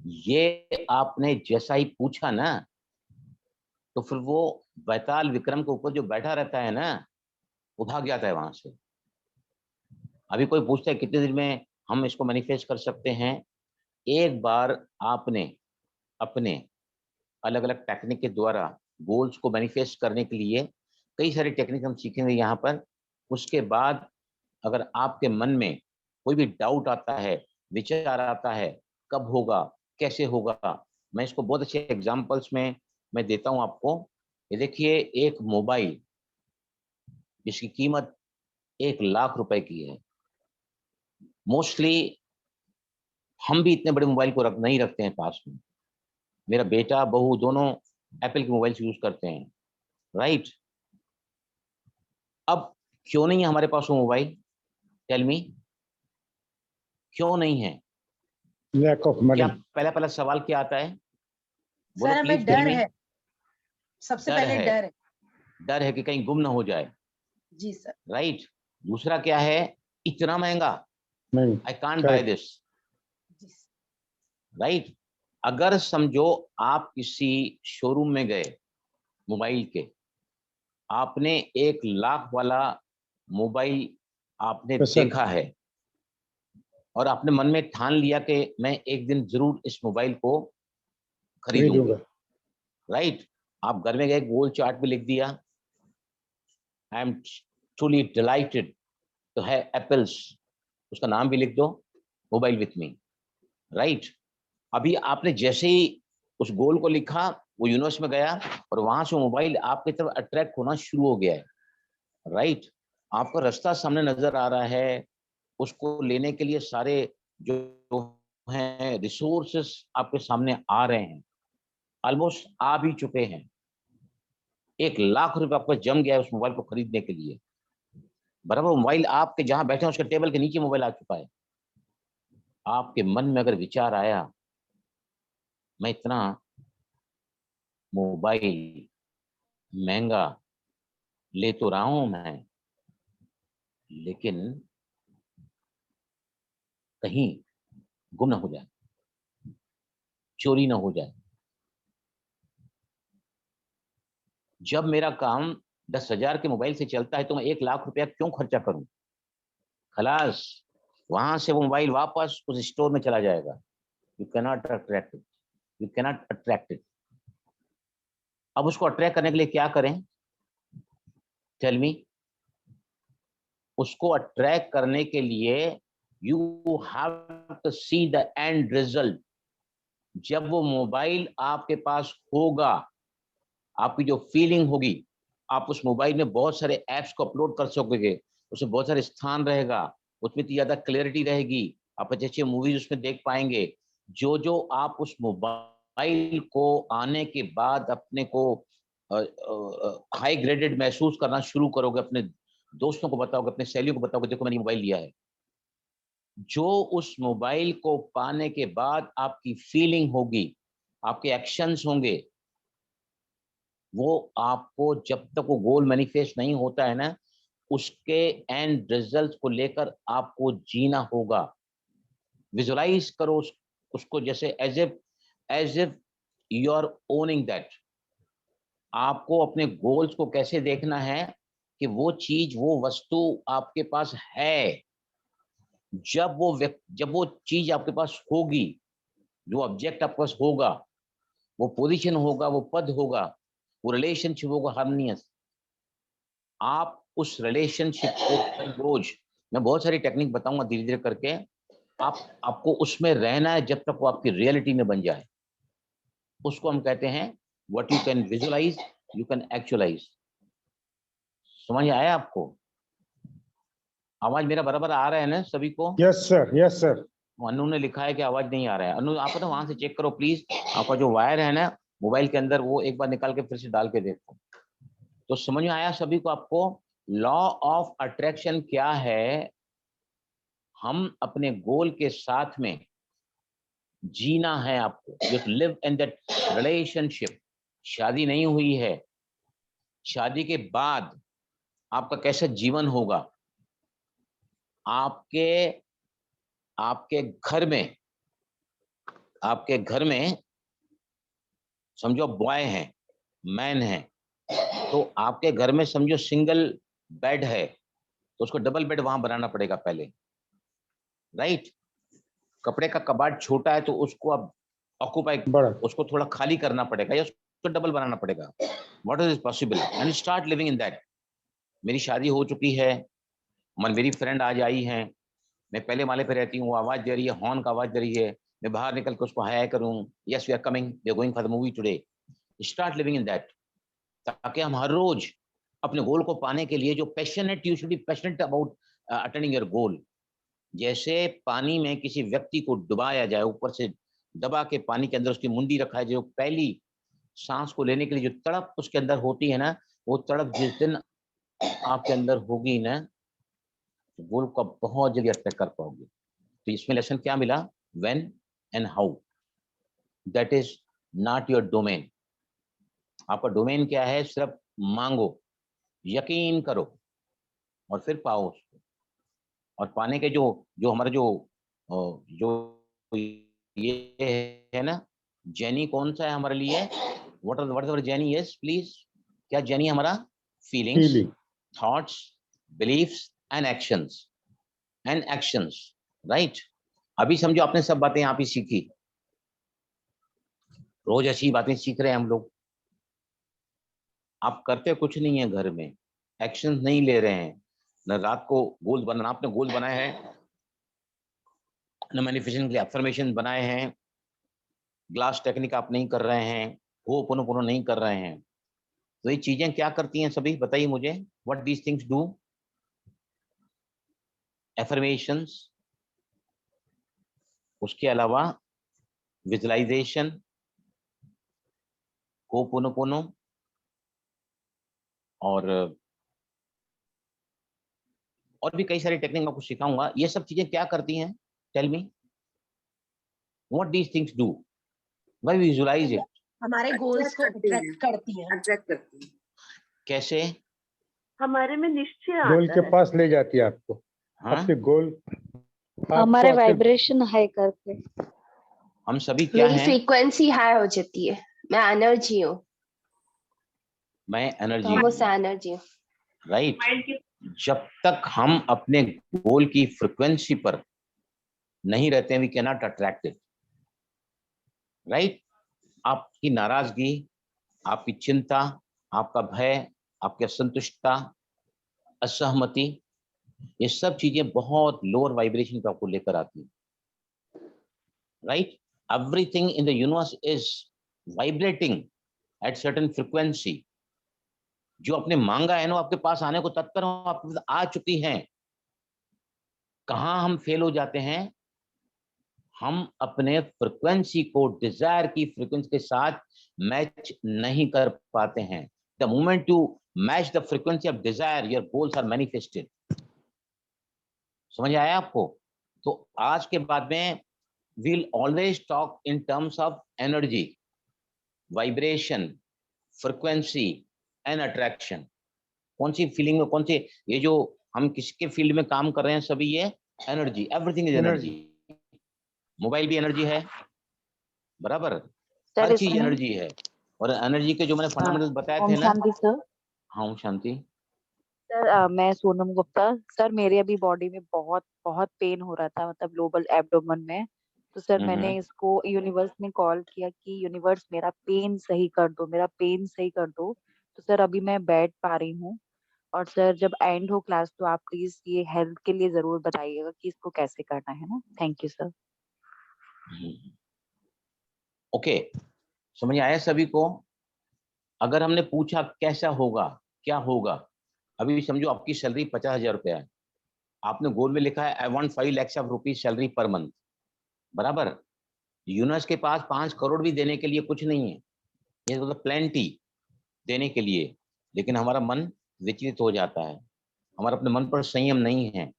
ये आपने जैसा ही पूछा ना, तो फिर वो बैताल विक्रम के ऊपर जो बैठा रहता है ना, वो भाग जाता है वहां से। अभी कोई पूछता है कितने दिन में हम इसको मैनिफेस्ट कर सकते हैं? एक बार आपने अपने अलग अलग टेक्निक के द्वारा गोल्स को मैनिफेस्ट करने के लिए कई सारे टेक्निक हम सीखेंगे यहाँ पर। उसके बाद अगर आपके मन में कोई भी डाउट आता है, विचार आता है, कब होगा, कैसे होगा, मैं इसको बहुत अच्छे एग्जांपल्स में मैं देता हूँ आपको। ये देखिए, एक मोबाइल जिसकी कीमत 1,00,000 रुपए की है। मोस्टली हम भी इतने बड़े मोबाइल को नहीं रखते हैं पास में। मेरा बेटा बहू दोनों एप्पल के मोबाइल यूज करते हैं, राइट? अब क्यों नहीं है हमारे पास वो मोबाइल? टेल मी, क्यों नहीं है? Lack of money. क्या पहला सवाल क्या आता है? बोलो सर हमें प्लीज, डर है, सबसे डर पहले है। डर है। डर है कि कहीं गुम ना हो जाए, जी सर। राइट? दूसरा क्या है? इतना महंगा, नहीं, आई कांट बाय दिस, जी सर। राइट? अगर समझो आप किसी शोरूम में गए मोबाइल के, आपने 1,00,000 वाला मोबाइल आपने देखा है और आपने मन में ठान लिया कि मैं एक दिन जरूर इस मोबाइल को खरीदूंगा, राइट? आप घर में गए, गोल चार्ट पे लिख दिया, आई एम ट्रूली डिलाइटेड तो है एप्पल्स, उसका नाम भी लिख दो, मोबाइल विथ मी, राइट? अभी आपने जैसे ही उस गोल को लिखा, वो यूनिवर्स में गया और वहां से मोबाइल आपकी तरफ अट्रैक्ट होना शुरू हो गया है, राइट? आपका रास्ता सामने नजर आ रहा है, उसको लेने के लिए सारे जो हैं रिसोर्सेस आपके सामने आ रहे हैं, ऑलमोस्ट आ भी चुके हैं। 1,00,000 रुपए आपका जम गया है उस मोबाइल को खरीदने के लिए। बराबर मोबाइल आपके जहां बैठे हैं उसके टेबल के नीचे मोबाइल आ चुका है। आपके मन में अगर विचार आया, मैं इतना मोबाइल महंगा ले तो रहा हूं मैं, लेकिन कहीं गुम ना हो जाए, चोरी ना हो जाए। जब मेरा काम 10,000 के मोबाइल से चलता है तो मैं 1,00,000 रुपया क्यों खर्चा करूं? खलास, वहां से वो मोबाइल वापस उस स्टोर में चला जाएगा। You cannot attract it, you cannot attract it. अब उसको अट्रैक्ट करने के लिए क्या करें? Tell me. उसको अट्रैक्ट करने के लिए you have to see the end result. जब वो मोबाइल आपके पास होगा, आपकी जो फीलिंग होगी, आप उस मोबाइल में बहुत सारे ऐप्स को अपलोड कर सकोगे, उसमें बहुत सारे स्थान रहेगा, उसमें इतनी ज्यादा क्लैरिटी रहेगी, आप अच्छे अच्छे मूवीज उसमें देख पाएंगे। जो जो आप उस मोबाइल को आने के बाद अपने को हाई ग्रेडेड महसूस करना शुरू करोगे, अपने दोस्तों को बताओगे, अपने सहेलियों को बताओगे, देखो मैंने मोबाइल लिया है। जो उस मोबाइल को पाने के बाद आपकी फीलिंग होगी, आपके एक्शंस होंगे, वो आपको जब तक वो गोल मैनिफेस्ट नहीं होता है ना, उसके एंड रिजल्ट को लेकर आपको जीना होगा। विजुलाइज करो उसको जैसे as if you are owning that. आपको अपने गोल्स को कैसे देखना है कि वो चीज, वो वस्तु आपके पास है। जब वो चीज आपके पास होगी, जो ऑब्जेक्ट आपके पास होगा, वो पोजीशन होगा, वो पद होगा, वो रिलेशनशिप होगा हार्मोनियस, आप उस रिलेशनशिप को रोज, मैं बहुत सारी टेक्निक बताऊंगा धीरे धीरे करके, आपको उसमें रहना है जब तक वो आपकी रियलिटी में बन जाए। उसको हम कहते हैं what you can visualise you can actualise. समझ आया आपको? आवाज मेरा बराबर आ रहा है ना सभी को? Yes sir, yes sir. Anu ने लिखा है कि आवाज नहीं आ रहा है। अनु आप ना वहां से चेक करो प्लीज, आपका जो वायर है ना मोबाइल के अंदर, वो एक बार निकाल के फिर से डाल के देखो। तो समझ में आया सभी को? आपको लॉ ऑफ अट्रैक्शन क्या है? हम अपने गोल के साथ में जीना है आपको, you live in that relationship. शादी नहीं हुई है, शादी के बाद आपका कैसा जीवन होगा? आपके घर में समझो बॉय है, मैन है, तो आपके घर में समझो सिंगल बेड है, तो उसको डबल बेड वहां बनाना पड़ेगा पहले, राइट? कपड़े का कबाड़ छोटा है तो उसको अब ऑक्यूपाई, उसको थोड़ा खाली करना पड़ेगा या उसको डबल बनाना पड़ेगा। What is possible and start living in that. मेरी शादी हो चुकी है, मेरी फ्रेंड आज आई है, मैं पहले माले पे रहती हूँ, वो आवाज दे रही है, हॉर्न का आवाज दे रही है, मैं बाहर निकल के उसको हाय करूँ, yes we are coming, we are going for the movie today. Start living in that, ताकि हम हर रोज अपने गोल को पाने के लिए जो passionate, you should be passionate about attaining your goal. जैसे पानी में किसी व्यक्ति को डुबाया जाए, ऊपर से दबा के पानी के अंदर उसकी मुंडी रखा है, जो पहली सांस को लेने के लिए जो तड़प उसके अंदर होती है ना, वो तड़प जिस दिन आपके अंदर होगी ना, गोल को बहुत जल्दी अटैक कर पाओगे। तो इसमें लेसन क्या मिला? When and how, that is not your domain. आपका डोमेन क्या है? सिर्फ मांगो, यकीन करो और फिर पाओ उसको। और पाने के जो जो हमारा जो ये है ना, जर्नी कौन सा है हमारे लिए? What journey is please? क्या जर्नी हमारा? Feelings, thoughts, beliefs and actions right? अभी समझो आपने सब बातें यहाँ पे सीखी, रोज ऐसी बातें सीख रहे हैं हम लोग। आप करते कुछ नहीं है घर में, एक्शन नहीं ले रहे हैं, न रात को गोल बनाना, आपने गोल बनाए हैं, न मैनिफेस्टेशन के लिए अफर्मेशन बनाए हैं, ग्लास टेक्निक आप नहीं कर रहे हैं, होपोनोपोनो नहीं कर रहे हैं। तो ये चीजें क्या करती हैं सभी, बताइए मुझे, what these things do? Affirmations, उसके अलावा विजुअलाइजेशन, होपोनोपोनो, और भी कई सारी टेक्निक मैं आपको सिखाऊंगा। ये सब चीजें क्या करती हैं? Tell me what these things do, why visualise it? हमारे गोल्स को अट्रैक्ट करती है। कैसे? हमारे में निश्चय गोल आता के है। पास ले जाती है आपको। हाँ? आपके गोल हमारे वाइब्रेशन हाई करके। हम सभी क्या मेरी हैं? फ्रीक्वेंसी हाई हो जाती है, मैं एनर्जी हूँ, मैं एनर्जी तो हूँ, वो एनर्जी हूँ। राइट? जब तक हम अपने गोल की फ्रिक्वेंसी पर नहीं रहते हैं, we can not attract it, right? आपकी नाराजगी, आपकी चिंता, आपका भय, आपकी असंतुष्टता, असहमति, ये सब चीजें बहुत लोअर वाइब्रेशन पे आपको लेकर आती है, right? Everything in the universe is vibrating at certain frequency. जो आपने मांगा है ना, आपके पास आने को तत्पर हो, आपके पास आ चुकी हैं। कहाँ हम फेल हो जाते हैं? हम अपने फ्रिक्वेंसी को डिजायर की फ्रिक्वेंसी के साथ मैच नहीं कर पाते हैं। The moment you match the frequency of desire, your goals are manifested. समझ आया आपको? तो आज के बाद में we'll always talk in terms of energy, vibration, frequency and attraction। कौन सी फीलिंग में, कौन सी, ये जो हम किसके फील्ड में काम कर रहे हैं सभी, ये energy, everything is energy. Mobile भी एनर्जी है, बराबर? हर चीज एनर्जी है। और एनर्जी के जो मैंने फंडामेंटल बताए थे ना। शांति सर। हाँ शांति। सर मैं सोनम गुप्ता। सर मेरे अभी बॉडी में बहुत बहुत पेन हो रहा था, मतलब लोबल एब्डोमेन में। तो सर मैंने इसको यूनिवर्स में कॉल किया कि यूनिवर्स मेरा पेन सही कर दो, मेरा पेन सही कर दो। तो सर अभी मैं बैठ पा रही हूँ। और सर जब एंड हो क्लास तो आप प्लीज ये हेल्थ के लिए जरूर बताइएगा कि इसको कैसे करना है ना। Thank you sir. ओके, समझ आया सभी को? अगर हमने पूछा कैसा होगा, क्या होगा, अभी समझो आपकी सैलरी 50,000 रुपया है, आपने गोल में लिखा है I want 5 lakhs of rupees salary per month, बराबर। यूनिवर्स के पास 5 करोड़ भी देने के लिए कुछ नहीं है, ये मतलब प्लेंटी देने के लिए, लेकिन हमारा मन विचलित हो जाता है, हमारा अपने मन पर संयम नहीं है,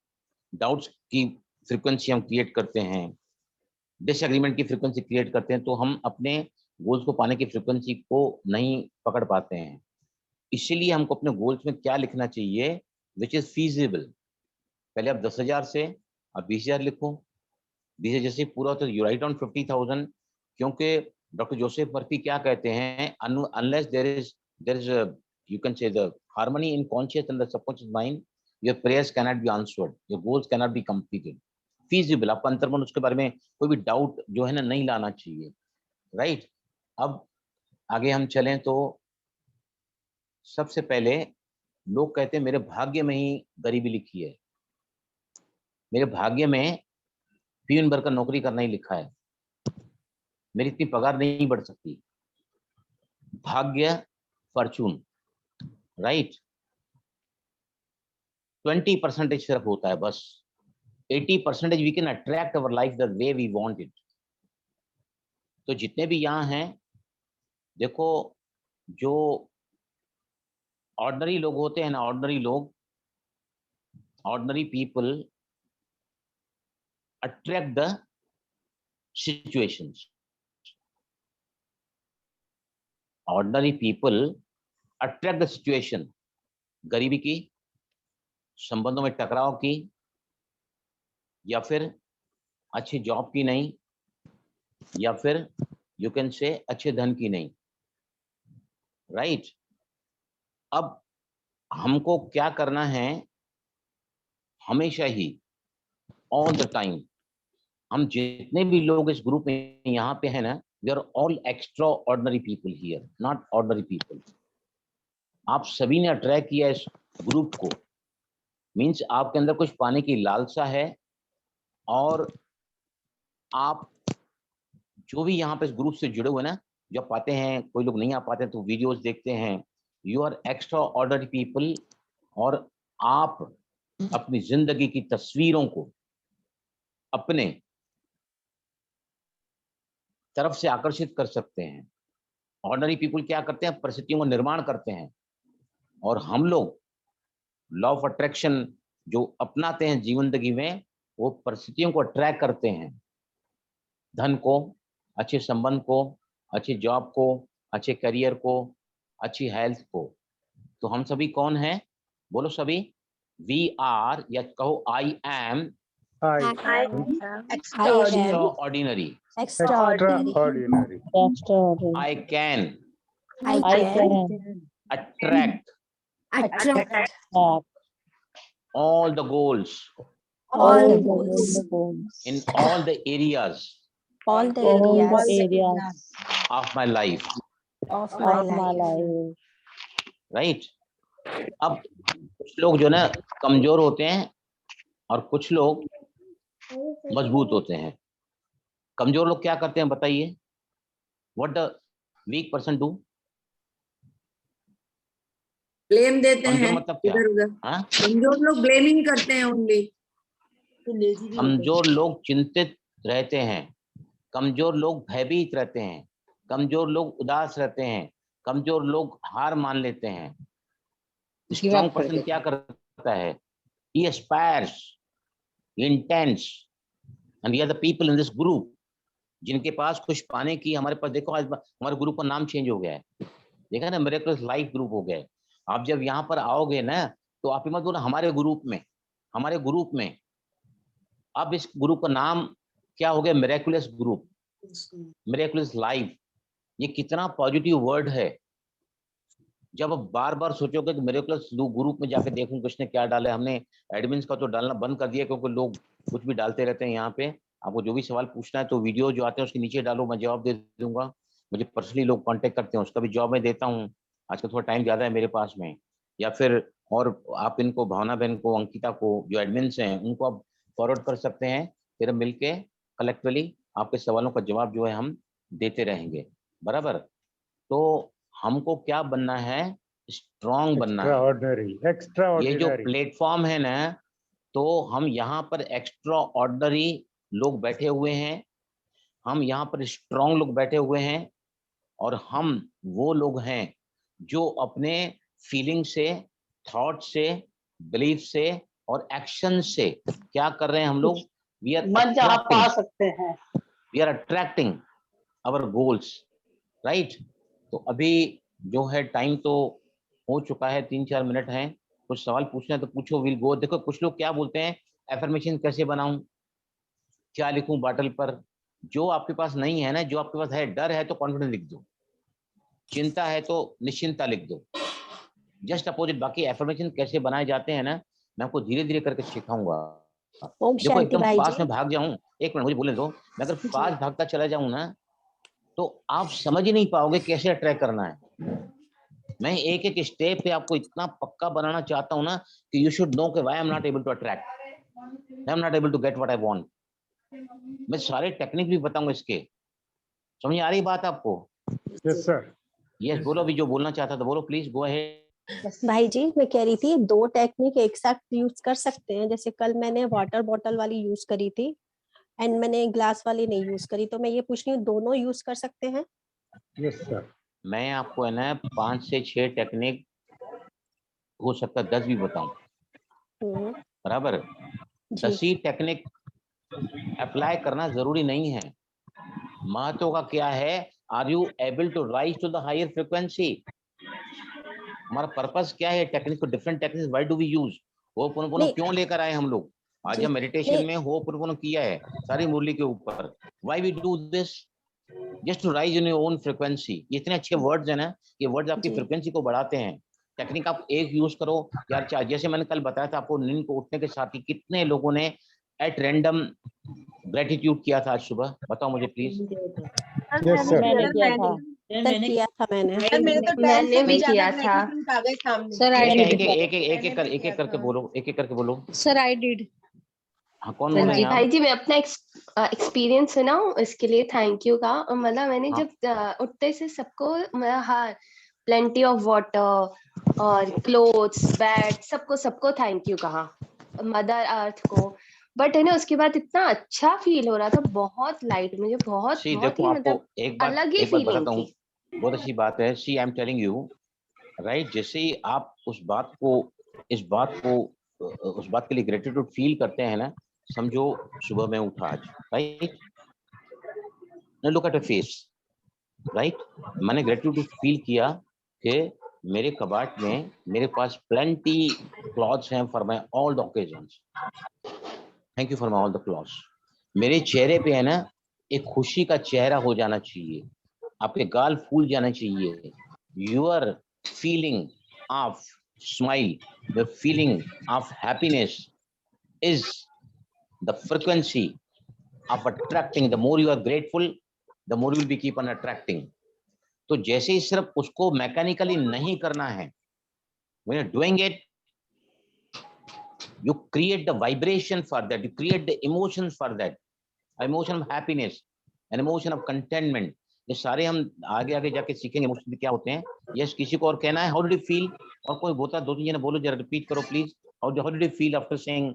डाउट्स की फ्रीक्वेंसी हम क्रिएट करते हैं, डिसएग्रीमेंट की फ्रीक्वेंसी क्रिएट करते हैं, तो हम अपने गोल्स को पाने की फ्रीक्वेंसी को नहीं पकड़ पाते हैं। इसीलिए हमको अपने गोल्स में क्या लिखना चाहिए, विच इज फीजिबल। पहले आप 10,000 से आप 20,000 लिखो, 20,000 जैसे पूरा होता है यू राइट ऑन 50,000, क्योंकि डॉक्टर जोसेफ मर्फी क्या कहते हैं, unless there is you can say the harmony in conscious and the subconscious mind, your prayers cannot be answered, your goals cannot be completed. Feasible, आपका अंतर्मन उसके बारे में कोई भी डाउट जो है ना नहीं लाना चाहिए, राइट। अब आगे हम चलें तो सबसे पहले लोग कहते हैं मेरे भाग्य में ही गरीबी लिखी है, मेरे भाग्य में पियून बनकर नौकरी करना ही लिखा है, मेरी इतनी पगार नहीं बढ़ सकती। भाग्य, फॉर्चून, राइट, 20% सिर्फ होता है बस, 80% we can attract our life the way we want it. तो जितने भी यहाँ हैं, देखो जो ऑर्डिनरी लोग होते हैं ना, ऑर्डिनरी लोग, ordinary people attract the situations, ordinary people attract the situation, गरीबी की, संबंधों में टकराव की, या फिर अच्छी जॉब की नहीं, या फिर यू कैन से अच्छे धन की नहीं, राइट। अब हमको क्या करना है, हमेशा ही ऑल द टाइम, हम जितने भी लोग इस ग्रुप में यहाँ पे हैं ना, we are all extraordinary people here, not ordinary people. आप सभी ने अट्रैक्ट किया इस ग्रुप को, मीन्स आपके अंदर कुछ पाने की लालसा है, और आप जो भी यहाँ पे इस ग्रुप से जुड़े हुए ना, जो पाते हैं, कोई लोग नहीं आ पाते तो वीडियोस देखते हैं, you are extraordinary people, और आप अपनी जिंदगी की तस्वीरों को अपने तरफ से आकर्षित कर सकते हैं। ऑर्डिनरी पीपल क्या करते हैं, परिस्थितियों को निर्माण करते हैं, और हम लोग लॉ ऑफ अट्रैक्शन जो अपनाते हैं जीवन जिंदगी में, वो परिस्थितियों को अट्रैक्ट करते हैं, धन को, अच्छे संबंध को, अच्छी जॉब को, अच्छे करियर को, अच्छी हेल्थ को। तो हम सभी कौन हैं, बोलो सभी, वी आर, या कहो I am extraordinary, Extraordinary. I can attract all the goals in all the areas of my life, right। अब कुछ लोग जो ना कमजोर होते हैं और कुछ लोग मजबूत होते हैं। कमजोर लोग क्या करते हैं बताइए, what the weak person do, blame देते कमजोर हैं मतलब क्या, इधर उधर। हाँ, कमजोर लोग ब्लेमिंग करते हैं ओनली। कमजोर लोग चिंतित रहते हैं, कमजोर लोग भयभीत रहते हैं, कमजोर लोग उदास रहते हैं, कमजोर लोग हार मान लेते हैं। स्ट्रॉन्ग पर्सन क्या करता है, he aspires, he intends, and we are the people in this group जिनके पास कुछ पाने की, हमारे पास देखो आज हमारे ग्रुप का नाम चेंज हो गया है, देखा ना, मिरेकल्स लाइफ ग्रुप हो गया है। आप जब यहाँ पर आओगे ना, तो आप मत बोलो हमारे ग्रुप में, अब इस ग्रुप का नाम क्या हो गया, मिरेकुलस ग्रुप, मिरेकुलस लाइफ। ये कितना पॉजिटिव वर्ड है। जब आप बार बार सोचोगे कि मिरेकुलस ग्रुप में जाके देखूं किसने क्या डाला है, हमने एडमिन्स का तो डालना बंद कर दिया, क्योंकि लोग कुछ भी डालते रहते हैं यहाँ पे। आपको जो भी सवाल पूछना है तो वीडियो जो आते हैं उसके नीचे डालो, मैं जवाब दे दूंगा। मुझे पर्सनली लोग कांटेक्ट करते हैं, उसका भी जवाब मैं देता हूँ। आजकल थोड़ा टाइम ज़्यादा है मेरे पास में, या फिर और आप इनको, भावना बहन को, अंकिता को, जो एडमिन्स हैं उनको आप फॉरवर्ड कर सकते हैं। फिर हम मिलके कलेक्टिवली आपके सवालों का जवाब जो है हम देते रहेंगे, बराबर। तो हमको क्या बनना है, स्ट्रॉन्ग बनना है। एक्स्ट्राऑर्डिनरी, ये जो एक्स्ट्राऑर्डिनरी। प्लेटफॉर्म है ना, तो हम यहाँ पर एक्स्ट्रा ऑर्डिनरी लोग बैठे हुए हैं, हम यहाँ पर स्ट्रॉन्ग लोग बैठे हुए हैं, और हम वो लोग हैं जो अपने फीलिंग से, थॉट से, बिलीफ से और एक्शन से क्या कर रहे हैं हम लोग, we are attracting our goals, right. तो अभी जो है टाइम तो हो चुका है, 3-4 मिनट हैं, कुछ सवाल पूछना है तो पूछो, विल गो। देखो कुछ लोग क्या बोलते हैं, एफर्मेशन कैसे बनाऊं, क्या लिखूं बॉटल पर। जो आपके पास नहीं है ना, जो आपके पास है, डर है तो कॉन्फिडेंस लिख दो, चिंता है तो निश्चिंता लिख दो, जस्ट अपोजिट। बाकी एफर्मेशन कैसे बनाए जाते हैं ना, मैं आपको धीरे धीरे करके सिखाऊंगा। देखो एकदम फास्ट में भाग जाऊं, एक मिनट मुझे बोलने दो, मैं अगर फास्ट भागता चला जाऊं ना, तो आप समझ ही नहीं पाओगे कैसे अट्रैक्ट करना है। मैं एक एक स्टेप पे आपको इतना पक्का बनाना चाहता हूं ना, कि यू शुड नो कि why I am not able to attract, I am not able to get what I want. मैं सारे टेक्निक भी बताऊंगा इसके, समझ आ रही बात आपको? Yes sir. यस, बोलो अभी जो बोलना चाहता था, बोलो प्लीज गो अहेड। भाई जी मैं कह रही थी 2 टेक्निक एक साथ यूज कर सकते हैं। जैसे कल मैंने वाटर बॉटल वाली यूज करी थी एंड मैंने ग्लास वाली नहीं यूज करी, तो मैं ये पूछ रही हूँ दोनों यूज कर सकते हैं? Yes sir. मैं आपको है ना 5 से 6 टेक्निक, हो सकता है 10 भी बताऊं, बराबर। 10 ही टेक्निक अप्लाई करना जरूरी नहीं है। महत्व का क्या है, are you able to rise to the higher frequency. हमारा पर्पस क्या है, टेक्निक को, different techniques why do we use. Ho'oponopono क्यों लेकर आए हम लोग, आज हम मेडिटेशन में होपोनोपोनो किया है सारी मुरली के ऊपर। Why we do this, just to rise in your own frequency. ये इतने अच्छे वर्ड्स हैं ना, ये वर्ड्स आपकी फ्रीक्वेंसी को बढ़ाते हैं। टेक्निक आप एक यूज करो यार, जैसे मैंने कल बताया था आपको, नींद को उठने के साथ ही कितने लोगों ने एट रैंडम ग्रेटिट्यूड किया था आज सुबह, बताओ मुझे प्लीज। Yes sir. मैंने किया था मैंने भी किया था सर। एक एक करके बोलो, एक एक करके बोलो। Sir I did. हाँ, कौन बोल रहे हैं आप? भाई जी मैं अपना एक्सपीरियंस है ना, इसके लिए थैंक यू का। मतलब मैंने जब उठते से सबको, हाँ, प्लेंटी ऑफ वाटर और क्लोथ्स, बेड, सबको थैंक यू कहा, मदर अर्थ को। बट है ना उसके बाद इतना अच्छा फील हो रहा था, बहुत लाइट, मुझे बहुत ही मतलब अलग ही फीलिंग थी। बहुत अच्छी बात है। See I am telling you, right, जैसे ही आप उस बात के लिए ग्रेटिट्यूड फील करते हैं ना, समझो सुबह में उठा आज, right, look at a face, right, मैंने ग्रेटिट्यूड फील किया कि मेरे कबाट में मेरे पास प्लेंटी क्लॉथ्स हैं for my all the occasions, thank you for my all the clothes. मेरे चेहरे पे है ना एक खुशी का चेहरा हो जाना चाहिए, आपके गाल फूल जाना चाहिए। Your feeling of smile, the feeling of happiness is the frequency of attracting. The more you are grateful, the more you will be keep on attracting. तो जैसे ही सिर्फ उसको मैकेनिकली नहीं करना है, when you're doing it, you create the vibration for that, you create the emotions for that, emotion of happiness, an emotion of contentment. ये सारे हम आगे आगे जाके सीखेंगे इमोशन क्या होते हैं। यस, किसी को और कहना है, हाउ डिड यू फील, और कोई बोलता, 2-3 जने बोलो, जरा रिपीट करो please, how did you feel after saying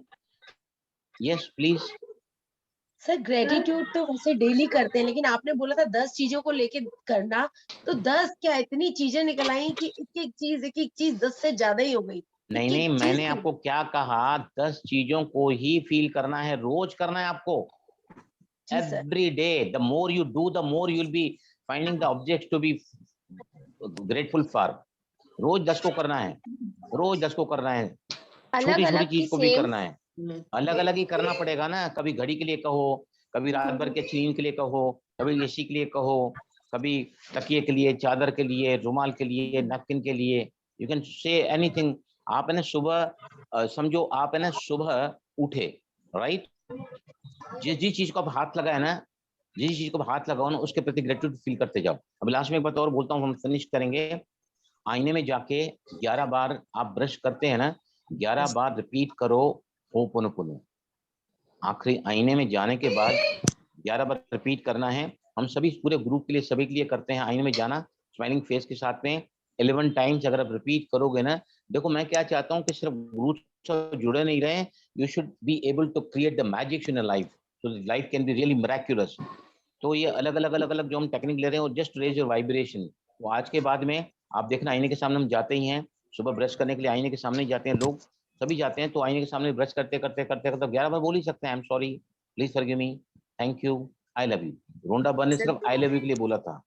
yes please. Sir gratitude तो वैसे डेली करते हैं, लेकिन आपने बोला था 10 चीजों को लेके करना, तो 10 क्या इतनी चीजें निकल आई कि एक एक चीज 10 से ज्यादा ही हो गई। नहीं, मैंने आपको क्या कहा, 10 चीजों को ही फील करना है, रोज करना है आपको, every day. The more you do, the more you will be finding the objects to be grateful for. रोज 10 को करना है, रोज 10 को करना है, छोटी छोटी चीज को भी करना है, अलग अलग ही करना पड़ेगा ना। कभी घड़ी के लिए कहो, कभी रात भर के नींद के लिए कहो, कभी एसी के लिए कहो, कभी तकिए के लिए, चादर के लिए, रुमाल के लिए, नैपकिन के लिए, यू कैन से एनीथिंग। आप है ना सुबह समझो, आप है ना सुबह उठे, राइट, जिस चीज को आप हाथ लगाए ना, जिस चीज को हाथ लगाओ ना, उसके प्रति ग्रेटिट्यूड फील करते जाओ। अब लास्ट में एक बात और बोलता हूँ, हम फिनिश करेंगे। आईने में जाके 11 बार आप ब्रश करते हैं ना, 11 बार रिपीट करो होपोनोपोनो। आखिरी आईने में जाने के बाद 11 बार रिपीट करना है। हम सभी पूरे ग्रुप के लिए, सभी के लिए करते हैं। आईने में जाना स्माइलिंग फेस के साथ में 11 टाइम्स अगर आप रिपीट करोगे ना, देखो मैं क्या चाहता हूँ कि सिर्फ ग्रुप से जुड़े नहीं रहे, you should be able to create the magic in life, so life can be really miraculous. तो ये अलग अलग जो हम टेक्निक ले रहे हैं, जस्ट रेज योर वाइब्रेशन। तो आज के बाद में आप देखना, आईने के सामने हम जाते ही हैं, सुबह ब्रश करने के लिए आईने के सामने ही जाते हैं, लोग सभी जाते हैं। तो आईने के सामने ब्रश करते करते 11 बार बोल ही सकते हैं, I am sorry, please forgive me, thank you, I love you. Rhonda Byrne ने सिर्फ आई लव यू के लिए बोला था,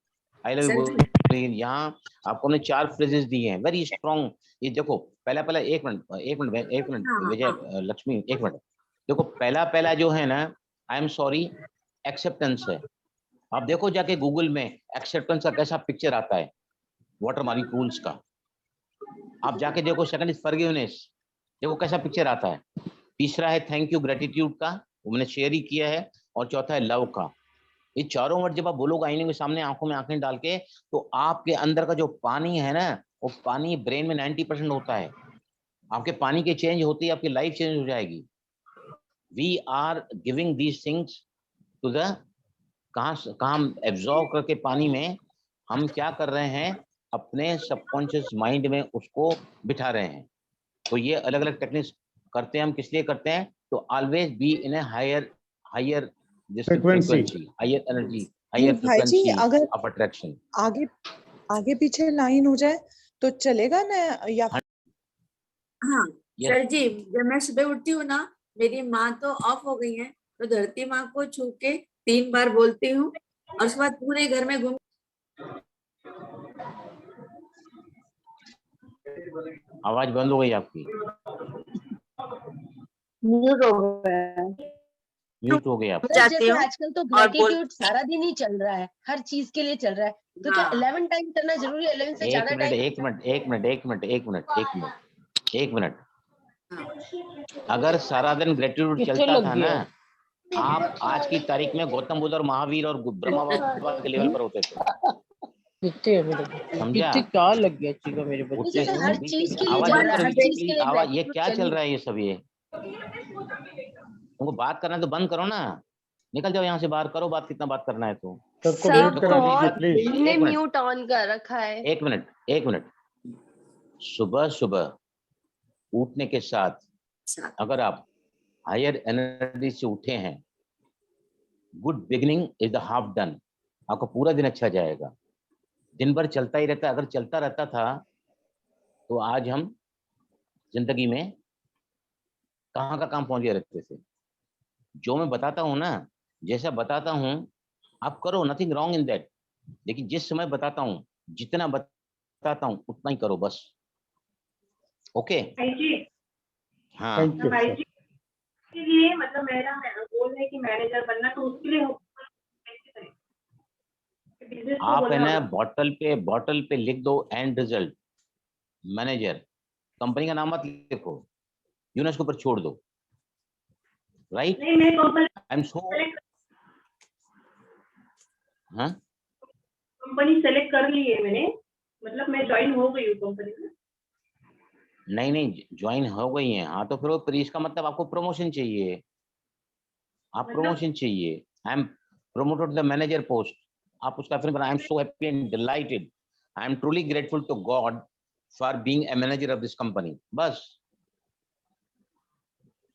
आई लव यू। यहाँ आपको हमने 4 फ्रेजेस दिए हैं, वेरी स्ट्रॉन्ग। ये देखो पहला एक मिनट विजय लक्ष्मी, एक मिनट। देखो पहला जो है ना, आई एम सॉरी एक्सेप्टेंस है। आप देखो जाके गूगल में एक्सेप्टेंस का कैसा पिक्चर आता है, वाटर मॉलिक्यूल्स का। आप जाके देखो। सेकंड इज फॉरगिवनेस, देखो कैसा पिक्चर आता है। तीसरा है थैंक यू, ग्रेटिट्यूड का, वो मैंने शेयर ही किया है। और चौथा है लव का। ये चारों वर्ड जब आप बोलोगे आईने के सामने, आंखों में आंखें डाल के, तो आपके अंदर का जो पानी है ना, वो पानी ब्रेन में 90% होता है। आपके पानी के चेंज होती है, आपकी लाइफ चेंज हो जाएगी। We are giving these things to the, कहाँ एब्जॉर्व करके पानी में हम क्या कर रहे हैं, अपने सबकॉन्शियस माइंड में उसको बिठा रहे हैं। तो ये अलग अलग टेक्निक्स करते हैं हम, किस लिए करते हैं, तो always be in a higher frequency, higher energy, higher frequency अगर ऑफ अट्रैक्शन। आगे पीछे लाइन हो जाए तो चलेगा ना, या हाँ सर जी, जब मैं सुबह उठती हूँ ना, मेरी माँ तो ऑफ हो गई है, तो धरती माँ को छू के 3 बार बोलती हूँ, और उसके बाद पूरे घर में घूम। आवाज बंद हो गई आपकी, म्यूट हो गया। म्यूट हो गया। जैसे आजकल तो ग्रेटिट्यूड सारा दिन ही चल रहा है, हर चीज के लिए चल रहा है, तो क्या 11 टाइम करना जरूरी है? 11 से ज्यादा टाइम? एक मिनट। अगर सारा दिन ग्रेटिट्यूड चलता था ना, आप आज की तारीख में गौतम बुद्ध और महावीर और ब्रह्मा बाबा के लेवल पर होते थे। समझा? क्या लग गया चीज़ मेरे बच्चे? हर चीज के लिए चल रहा है, हर चीज के लिए। आवाज ये क्या चल रहा है ये सब? ये तुमको बात करना है तो बंद करो ना, निकल जाओ यहाँ से, बाहर करो बात, कितना बात करना है तो। सबने म्यूट ऑन कर रखा है। एक मिनट। सुबह सुबह उठने के साथ अगर आप हायर एनर्जी से उठे हैं, good beginning is the half done. आपका पूरा दिन अच्छा जाएगा। दिन भर चलता ही रहता, अगर चलता रहता था तो आज हम जिंदगी में कहाँ का काम पहुंच गए रहते थे। जो मैं बताता हूँ ना, जैसा बताता हूँ आप करो, नथिंग रॉन्ग इन दैट। लेकिन जिस समय बताता हूँ, जितना बताता हूँ उतना ही करो बस। ओके? हाँ के लिए मतलब मेरा गोल है कि मैनेजर बनना, तो उसके लिए आप है ना बॉटल पे लिख दो एंड रिजल्ट मैनेजर। कंपनी का नाम मत लिखो, यूनेस के ऊपर छोड़ दो। राइट? आई एम सो, हाँ कंपनी सेलेक्ट कर ली है मैंने, मतलब मैं ज्वाइन हो गई हूँ कंपनी में। नहीं ज्वाइन हो गई हैं। हाँ तो फिर इसका मतलब आपको प्रमोशन चाहिए, आप प्रमोशन चाहिए। I am promoted the manager post, आप उसका फिर बना। I am so happy and delighted, I am truly grateful to God for being a manager of this company. बस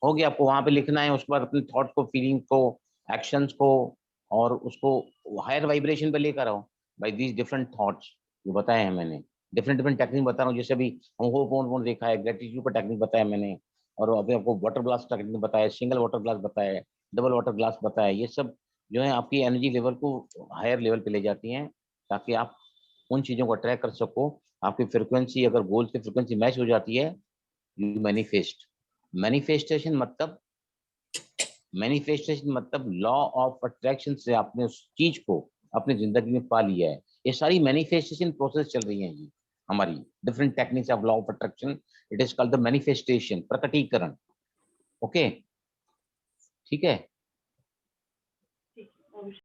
हो गया। आपको वहां पे लिखना है, उसके बाद अपने थॉट को, फीलिंग को, एक्शंस को, और उसको हायर वाइब्रेशन पे लेकर आओ बाय दीज डिफरेंट थॉट्स जो बताए हैं मैंने। डिफरेंट टेक्निक बता रहा हूँ, जैसे अभी हम होप देखा है, ग्रेटिट्यूड का टेक्निक बताया मैंने, और अभी आपको वाटर ग्लास टेक्निक बताया, सिंगल वाटर ग्लास बताया, डबल वाटर ग्लास बताया। ये सब जो है आपकी एनर्जी लेवल को हायर लेवल पे ले जाती हैं, ताकि आप उन चीज़ों को ट्रैक कर सको। आपकी फ्रिक्वेंसी अगर गोल की फ्रिक्वेंसी मैच हो जाती है, यू मैनिफेस्ट। मैनिफेस्टेशन मतलब लॉ ऑफ अट्रैक्शन से आपने उस चीज को अपनी जिंदगी में पा लिया है। ये सारी मैनिफेस्टेशन प्रोसेस चल रही है जी हमारी, different techniques of law of attraction. It is called the manifestation, प्रकटीकरण। ओके, ठीक है।